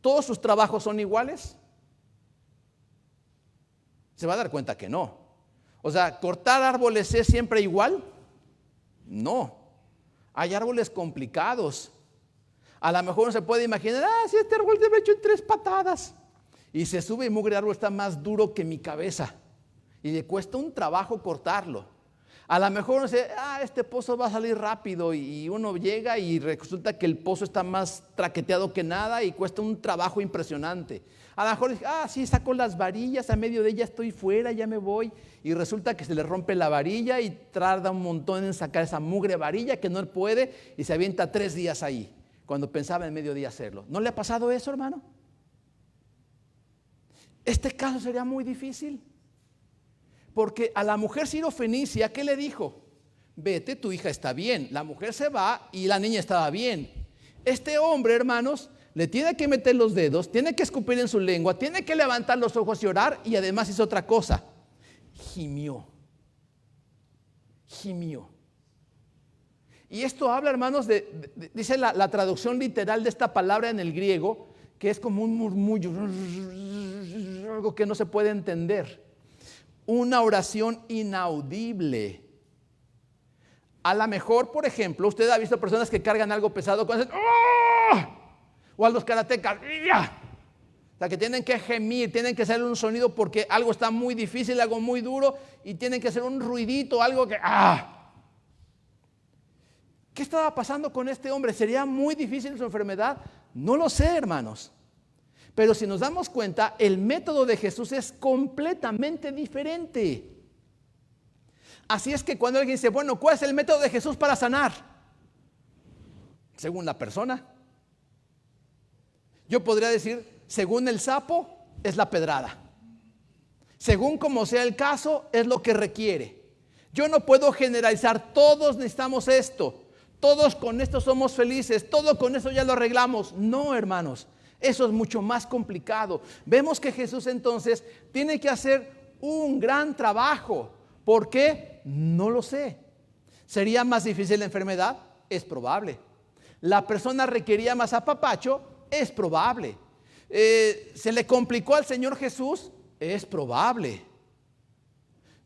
¿Todos sus trabajos son iguales? Se va a dar cuenta que no. O sea, ¿cortar árboles es siempre igual? No. Hay árboles complicados. A lo mejor uno se puede imaginar, si este árbol debe hecho en 3 patadas. Y se sube y mugre, el árbol está más duro que mi cabeza. Y le cuesta un trabajo cortarlo. A lo mejor uno dice, este pozo va a salir rápido, y uno llega y resulta que el pozo está más traqueteado que nada y cuesta un trabajo impresionante. A lo mejor dice, sí, saco las varillas, a medio de ella estoy fuera, ya me voy, y resulta que se le rompe la varilla y tarda un montón en sacar esa mugre varilla que no puede y se avienta 3 días ahí, cuando pensaba en mediodía hacerlo. ¿No le ha pasado eso, hermano? Este caso sería muy difícil. Porque a la mujer sirofenicia, ¿qué le dijo? Vete, tu hija está bien. La mujer se va y la niña estaba bien. Este hombre, hermanos, le tiene que meter los dedos, tiene que escupir en su lengua, tiene que levantar los ojos y orar, y además hizo otra cosa. Gimió. Y esto habla, hermanos, dice la traducción literal de esta palabra en el griego, que es como un murmullo, algo que no se puede entender. Una oración inaudible. A lo mejor, por ejemplo, usted ha visto personas que cargan algo pesado cuando hacen ¡oh! O a los karatecas ¡ya! O sea, que tienen que gemir, tienen que hacer un sonido porque algo está muy difícil, algo muy duro, y tienen que hacer un ruidito, algo que ¿Qué estaba pasando con este hombre? ¿Sería muy difícil su enfermedad? No lo sé, hermanos. Pero si nos damos cuenta, el método de Jesús es completamente diferente. Así es que cuando alguien dice, bueno, ¿cuál es el método de Jesús para sanar? Según la persona. Yo podría decir, según el sapo, es la pedrada. Según como sea el caso, es lo que requiere. Yo no puedo generalizar, todos necesitamos esto, todos con esto somos felices, todo con eso ya lo arreglamos. No, hermanos. Eso es mucho más complicado. Vemos que Jesús entonces tiene que hacer un gran trabajo. ¿Por qué? No lo sé. ¿Sería más difícil la enfermedad? Es probable. ¿La persona requería más apapacho? Es probable. ¿Se le complicó al Señor Jesús? Es probable.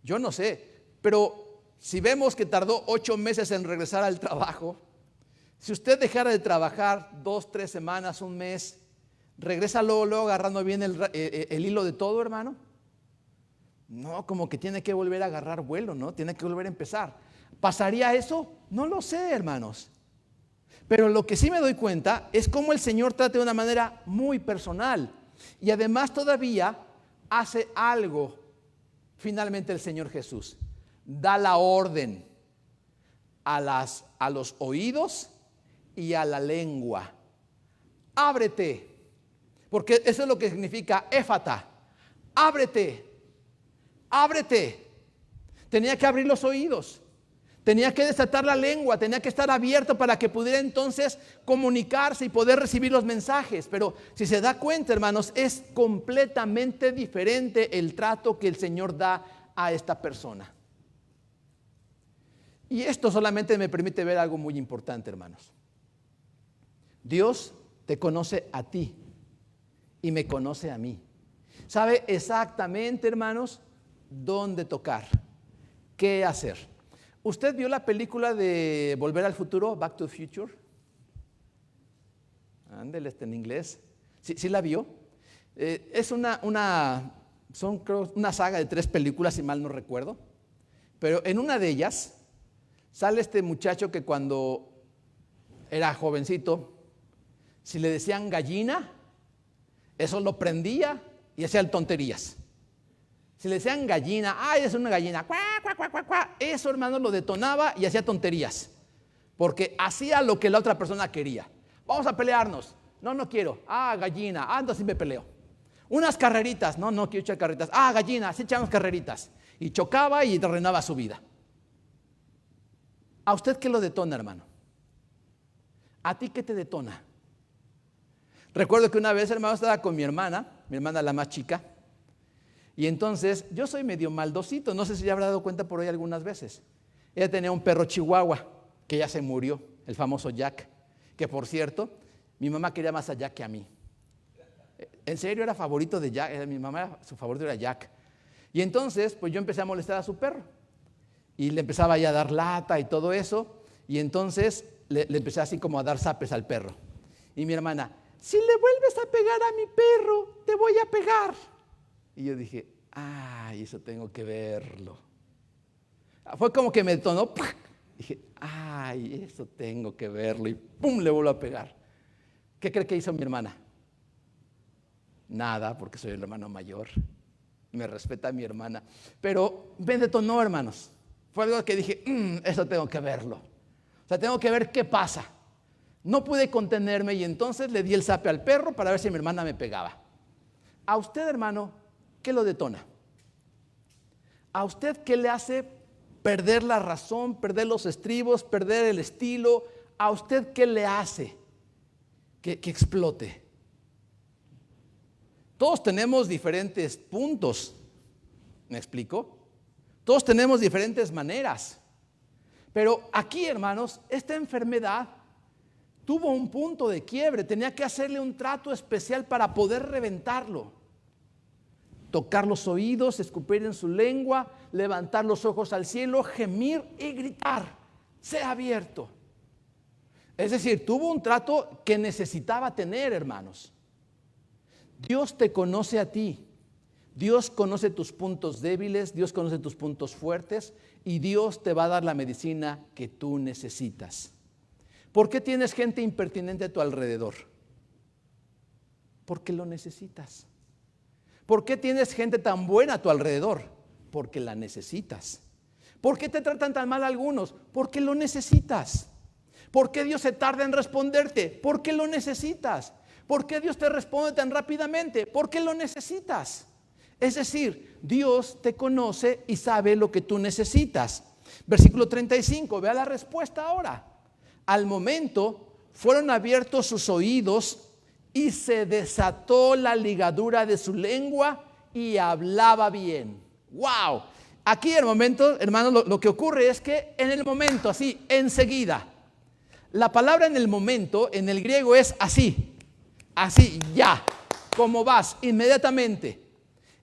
Yo no sé, pero si vemos que tardó 8 meses en regresar al trabajo, si usted dejara de trabajar 2, 3 semanas, un mes, ¿regresa luego agarrando bien el hilo de todo, hermano? No, como que tiene que volver a agarrar vuelo, ¿no? Tiene que volver a empezar. ¿Pasaría eso? No lo sé, hermanos. Pero lo que sí me doy cuenta es cómo el Señor trata de una manera muy personal. Y además todavía hace algo, finalmente el Señor Jesús. Da la orden a los oídos y a la lengua. Ábrete. Porque eso es lo que significa éfata. Ábrete. Tenía que abrir los oídos. Tenía que desatar la lengua. Tenía que estar abierto para que pudiera entonces comunicarse y poder recibir los mensajes. Pero si se da cuenta, hermanos, es completamente diferente el trato que el Señor da a esta persona. Y esto solamente me permite ver algo muy importante, hermanos. Dios te conoce a ti y me conoce a mí. Sabe exactamente, hermanos, dónde tocar, qué hacer. ¿Usted vio la película de Volver al Futuro, Back to the Future? Ándele, está en inglés. ¿Sí la vio? Es una saga de 3 películas, si mal no recuerdo. Pero en una de ellas sale este muchacho que cuando era jovencito, si le decían gallina, eso lo prendía y hacía tonterías. Si le decían gallina, es una gallina, cuá, cuá, cuá, cuá, cuá, eso, hermano, lo detonaba y hacía tonterías, porque hacía lo que la otra persona quería. Vamos a pelearnos. No quiero. Gallina. Entonces sí me peleo. Unas carreritas. No quiero echar carreritas. Gallina, sí echamos carreritas. Y chocaba y arruinaba su vida. ¿A usted qué lo detona, hermano? ¿A ti qué te detona? Recuerdo que una vez, hermano, estaba con mi hermana la más chica, y entonces yo soy medio maldosito, no sé si ya habrá dado cuenta por hoy algunas veces. Ella tenía un perro chihuahua que ya se murió, el famoso Jack, que por cierto, mi mamá quería más a Jack que a mí. En serio, era favorito de Jack, mi mamá, su favorito era Jack. Y entonces, pues yo empecé a molestar a su perro, y le empezaba ya a dar lata y todo eso, y entonces le empecé así como a dar zapes al perro. Y mi hermana, si le vuelves a pegar a mi perro, te voy a pegar. Y yo dije, ay, eso tengo que verlo. Fue como que me detonó. Dije, ay, eso tengo que verlo. Y pum, le vuelvo a pegar. ¿Qué cree que hizo mi hermana? Nada, porque soy el hermano mayor. Me respeta mi hermana. Pero me detonó, hermanos. Fue algo que dije, eso tengo que verlo. O sea, tengo que ver qué pasa. No pude contenerme y entonces le di el zape al perro para ver si mi hermana me pegaba. A usted, hermano, ¿qué lo detona? ¿A usted qué le hace perder la razón, perder los estribos, perder el estilo? ¿A usted qué le hace que explote? Todos tenemos diferentes puntos, ¿me explico? Todos tenemos diferentes maneras. Pero aquí, hermanos, esta enfermedad tuvo un punto de quiebre. Tenía que hacerle un trato especial para poder reventarlo. Tocar los oídos, escupir en su lengua, levantar los ojos al cielo, gemir y gritar, sea abierto. Es decir, tuvo un trato que necesitaba tener, hermanos. Dios te conoce a ti. Dios conoce tus puntos débiles, Dios conoce tus puntos fuertes y Dios te va a dar la medicina que tú necesitas. ¿Por qué tienes gente impertinente a tu alrededor? Porque lo necesitas. ¿Por qué tienes gente tan buena a tu alrededor? Porque la necesitas. ¿Por qué te tratan tan mal algunos? Porque lo necesitas. ¿Por qué Dios se tarda en responderte? Porque lo necesitas. ¿Por qué Dios te responde tan rápidamente? Porque lo necesitas. Es decir, Dios te conoce y sabe lo que tú necesitas. Versículo 35, vea la respuesta ahora. Al momento fueron abiertos sus oídos y se desató la ligadura de su lengua y hablaba bien. ¡Wow! Aquí el momento, hermanos, lo que ocurre es que en el momento, así, enseguida. La palabra en el momento, en el griego es así, ya, como vas, inmediatamente.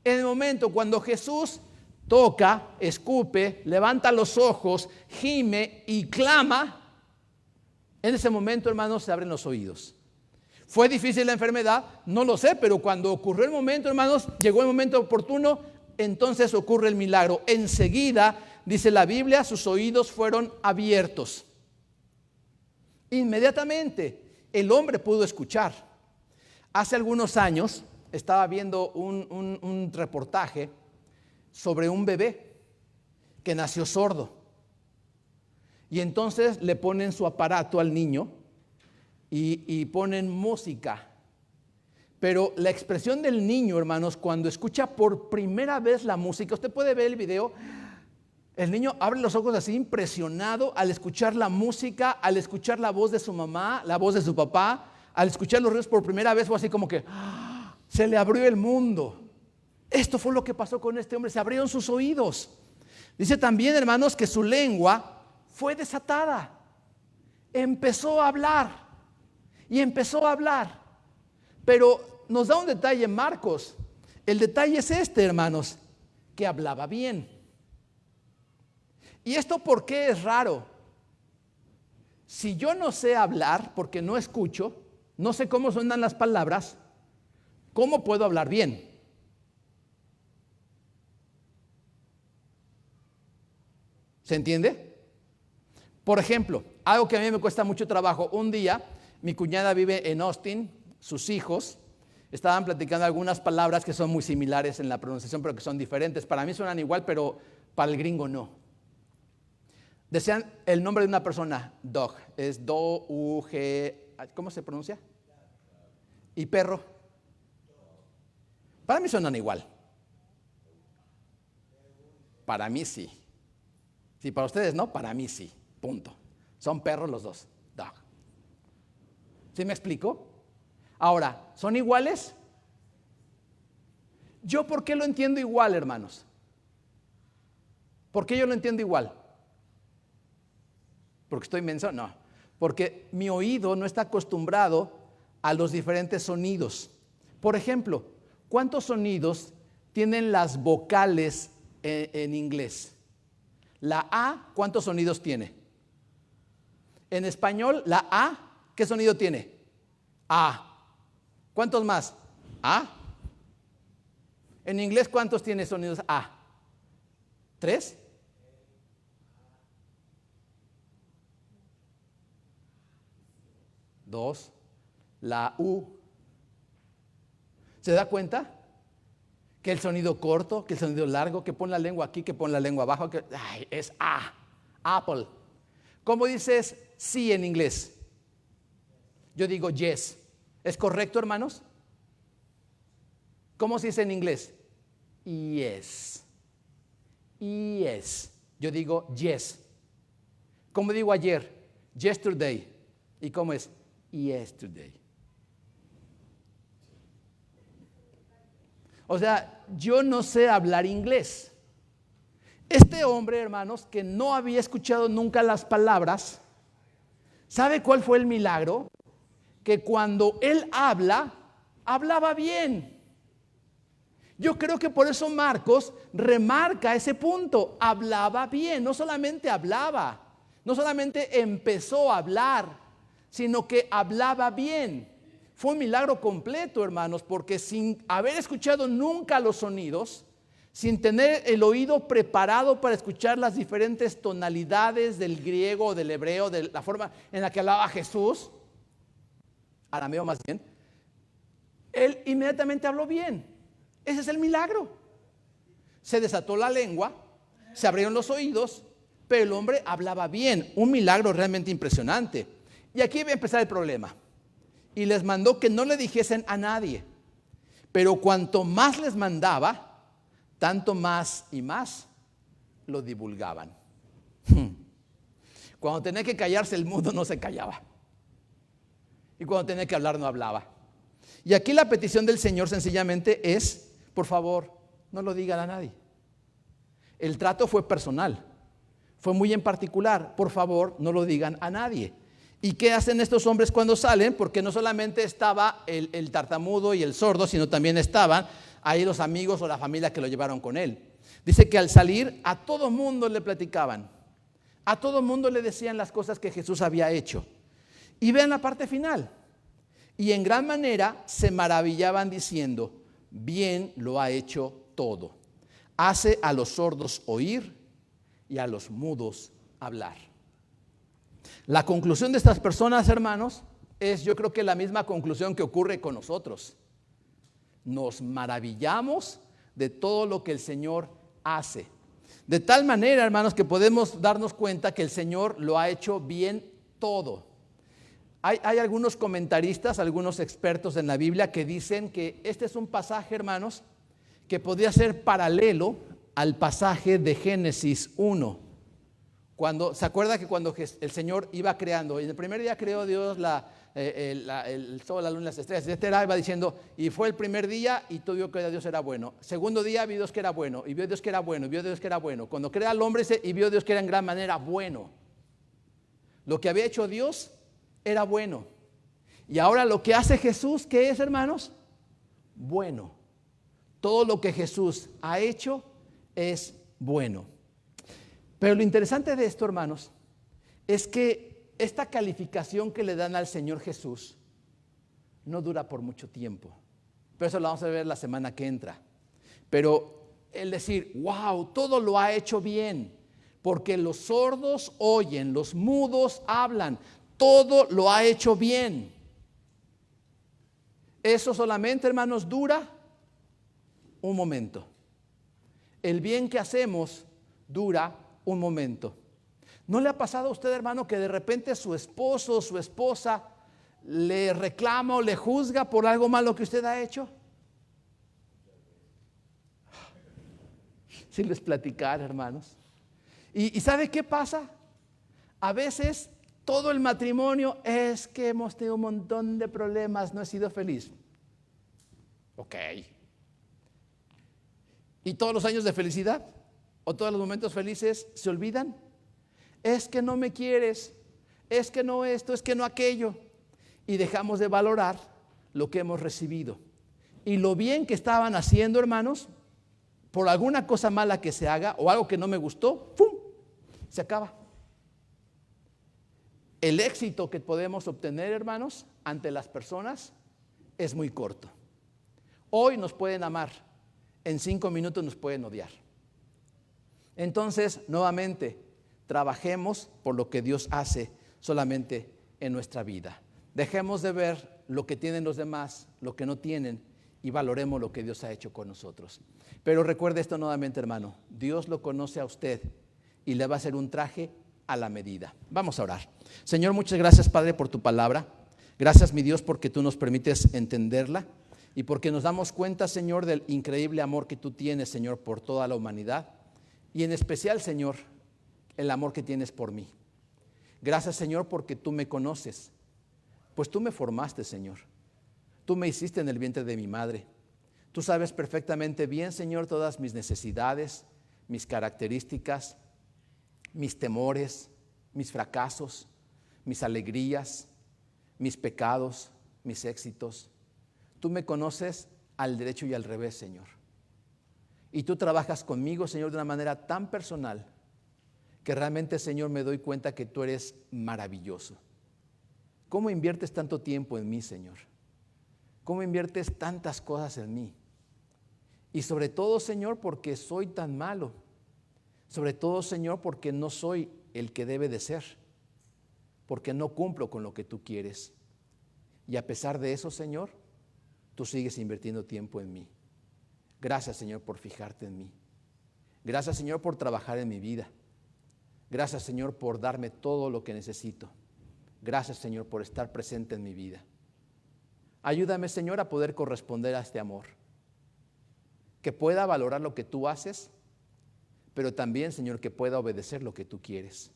En el momento cuando Jesús toca, escupe, levanta los ojos, gime y clama, en ese momento, hermanos, se abren los oídos. ¿Fue difícil la enfermedad? No lo sé, pero cuando ocurrió el momento, hermanos, llegó el momento oportuno, entonces ocurre el milagro. Enseguida, dice la Biblia, sus oídos fueron abiertos. Inmediatamente, el hombre pudo escuchar. Hace algunos años estaba viendo un reportaje sobre un bebé que nació sordo. Y entonces le ponen su aparato al niño y ponen música. Pero la expresión del niño, hermanos, cuando escucha por primera vez la música, usted puede ver el video, el niño abre los ojos así impresionado al escuchar la música, al escuchar la voz de su mamá, la voz de su papá, al escuchar los ríos por primera vez fue así como que se le abrió el mundo. Esto fue lo que pasó con este hombre, se abrieron sus oídos. Dice también, hermanos, que su lengua fue desatada. Empezó a hablar y empezó a hablar. Pero nos da un detalle Marcos. El detalle es este, hermanos, que hablaba bien. ¿Y esto por qué es raro? Si yo no sé hablar, porque no escucho, no sé cómo suenan las palabras, ¿cómo puedo hablar bien? ¿Se entiende? Por ejemplo, algo que a mí me cuesta mucho trabajo. Un día, mi cuñada vive en Austin, sus hijos estaban platicando algunas palabras que son muy similares en la pronunciación, pero que son diferentes. Para mí suenan igual, pero para el gringo no. Decían el nombre de una persona, dog, es D-U-G, ¿cómo se pronuncia? ¿Y perro? Para mí suenan igual. Para mí sí. Sí, para ustedes no, para mí sí. Punto. Son perros los dos. Dog. ¿Sí me explico? Ahora, ¿son iguales? ¿Yo por qué lo entiendo igual, hermanos? ¿Por qué yo lo entiendo igual? ¿Porque estoy menso? No. Porque mi oído no está acostumbrado a los diferentes sonidos. Por ejemplo, ¿cuántos sonidos tienen las vocales en inglés? La A, ¿cuántos sonidos tiene? En español, la A, ¿qué sonido tiene? A. ¿Cuántos más? A. En inglés, ¿cuántos tiene sonidos A? ¿3? Dos. La U. ¿Se da cuenta? Que el sonido corto, que el sonido largo, que pon la lengua aquí, que pon la lengua abajo, que es A. Apple. ¿Cómo dices sí en inglés? Yo digo yes. ¿Es correcto, hermanos? ¿Cómo se dice en inglés? Yes. Yes. Yo digo yes. ¿Cómo digo ayer? Yesterday. ¿Y cómo es? Yesterday. O sea, yo no sé hablar inglés. Este hombre, hermanos, que no había escuchado nunca las palabras, ¿sabe cuál fue el milagro? Que cuando él hablaba bien. Yo creo que por eso Marcos remarca ese punto. Hablaba bien, no solamente hablaba, no solamente empezó a hablar, sino que hablaba bien. Fue un milagro completo, hermanos, porque sin haber escuchado nunca los sonidos, sin tener el oído preparado para escuchar las diferentes tonalidades del griego, del hebreo, de la forma en la que hablaba Jesús, arameo más bien, él inmediatamente habló bien. Ese es el milagro. Se desató la lengua, se abrieron los oídos, pero el hombre hablaba bien. Un milagro realmente impresionante. Y aquí va a empezar el problema. Y les mandó que no le dijesen a nadie. Pero cuanto más les mandaba, tanto más y más lo divulgaban. Cuando tenía que callarse el mundo no se callaba. Y cuando tenía que hablar no hablaba. Y aquí la petición del Señor sencillamente es, por favor, no lo digan a nadie. El trato fue personal, fue muy en particular. Por favor, no lo digan a nadie. ¿Y qué hacen estos hombres cuando salen? Porque no solamente estaba el tartamudo y el sordo, sino también estaban ahí los amigos o la familia que lo llevaron con él. Dice que al salir a todo mundo le platicaban, a todo mundo le decían las cosas que Jesús había hecho. Y vean la parte final. Y en gran manera se maravillaban diciendo, bien lo ha hecho todo. Hace a los sordos oír y a los mudos hablar. La conclusión de estas personas, hermanos, es yo creo que la misma conclusión que ocurre con nosotros. Nos maravillamos de todo lo que el Señor hace. De tal manera, hermanos, que podemos darnos cuenta que el Señor lo ha hecho bien todo. Hay algunos comentaristas, algunos expertos en la Biblia que dicen que este es un pasaje, hermanos, que podría ser paralelo al pasaje de Génesis 1. ¿Se acuerda que cuando el Señor iba creando, en el primer día creó Dios el sol, la luna y las estrellas, etcétera, iba diciendo, y fue el primer día y todo vio que Dios era bueno. Segundo día vio Dios que era bueno, y vio Dios que era bueno, y vio Dios que era bueno. Cuando crea al hombre y vio Dios que era en gran manera bueno. Lo que había hecho Dios era bueno. Y ahora lo que hace Jesús, ¿qué es, hermanos? Bueno. Todo lo que Jesús ha hecho es bueno. Pero lo interesante de esto, hermanos, es que esta calificación que le dan al Señor Jesús no dura por mucho tiempo. Pero eso lo vamos a ver la semana que entra. Pero el decir, wow, todo lo ha hecho bien, porque los sordos oyen, los mudos hablan, todo lo ha hecho bien. Eso solamente, hermanos, dura un momento. El bien que hacemos dura un momento. ¿No le ha pasado a usted, hermano, que de repente su esposo o su esposa le reclama o le juzga por algo malo que usted ha hecho? Si les platicar, hermanos. ¿Y sabe qué pasa? A veces todo el matrimonio es que hemos tenido un montón de problemas, no he sido feliz. Ok. ¿Y todos los años de felicidad o todos los momentos felices se olvidan? Es que no me quieres, es que no esto, es que no aquello. Y dejamos de valorar lo que hemos recibido. Y lo bien que estaban haciendo, hermanos, por alguna cosa mala que se haga o algo que no me gustó, ¡pum!, se acaba. El éxito que podemos obtener, hermanos, ante las personas es muy corto. Hoy nos pueden amar, en 5 minutos nos pueden odiar. Entonces, nuevamente, trabajemos por lo que Dios hace solamente en nuestra vida. Dejemos de ver lo que tienen los demás, lo que no tienen, y valoremos lo que Dios ha hecho con nosotros. Pero recuerde esto nuevamente, hermano, Dios lo conoce a usted y le va a hacer un traje a la medida. Vamos a orar. Señor, muchas gracias, Padre, por tu palabra. Gracias, mi Dios, porque tú nos permites entenderla y porque nos damos cuenta, Señor, del increíble amor que tú tienes, Señor, por toda la humanidad y en especial, Señor, el amor que tienes por mí. Gracias, Señor, porque tú me conoces, pues tú me formaste, Señor. Tú me hiciste en el vientre de mi madre. Tú sabes perfectamente bien, Señor, todas mis necesidades, mis características, mis temores, mis fracasos, mis alegrías, mis pecados, mis éxitos. Tú me conoces al derecho y al revés, Señor. Y tú trabajas conmigo, Señor, de una manera tan personal que realmente, Señor, me doy cuenta que tú eres maravilloso. ¿Cómo inviertes tanto tiempo en mí, Señor? ¿Cómo inviertes tantas cosas en mí? Y sobre todo, Señor, porque soy tan malo. Sobre todo, Señor, porque no soy el que debe de ser. Porque no cumplo con lo que tú quieres. Y a pesar de eso, Señor, tú sigues invirtiendo tiempo en mí. Gracias, Señor, por fijarte en mí. Gracias, Señor, por trabajar en mi vida. Gracias, Señor, por darme todo lo que necesito. Gracias, Señor, por estar presente en mi vida. Ayúdame, Señor, a poder corresponder a este amor. Que pueda valorar lo que tú haces, pero también, Señor, que pueda obedecer lo que tú quieres.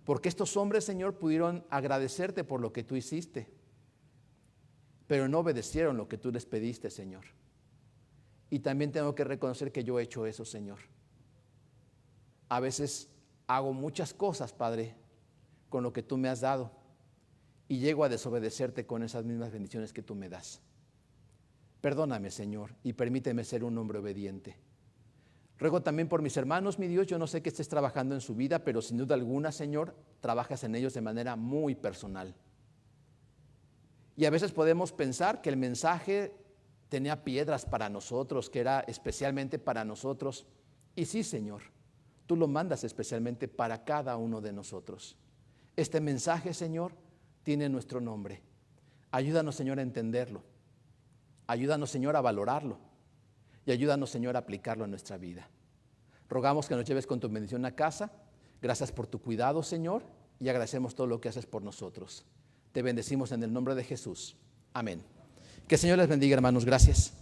Porque estos hombres, Señor, pudieron agradecerte por lo que tú hiciste, pero no obedecieron lo que tú les pediste, Señor. Y también tengo que reconocer que yo he hecho eso, Señor. A veces hago muchas cosas, Padre, con lo que tú me has dado, y llego a desobedecerte con esas mismas bendiciones que tú me das. Perdóname, Señor, y permíteme ser un hombre obediente. Ruego también por mis hermanos, mi Dios, yo no sé que estés trabajando en su vida, pero sin duda alguna, Señor, trabajas en ellos de manera muy personal. Y a veces podemos pensar que el mensaje tenía piedras para nosotros, que era especialmente para nosotros. Y sí, Señor, tú lo mandas especialmente para cada uno de nosotros. Este mensaje, Señor, tiene nuestro nombre. Ayúdanos, Señor, a entenderlo. Ayúdanos, Señor, a valorarlo. Y ayúdanos, Señor, a aplicarlo en nuestra vida. Rogamos que nos lleves con tu bendición a casa. Gracias por tu cuidado, Señor, y agradecemos todo lo que haces por nosotros. Te bendecimos en el nombre de Jesús. Amén. Que el Señor les bendiga, hermanos. Gracias.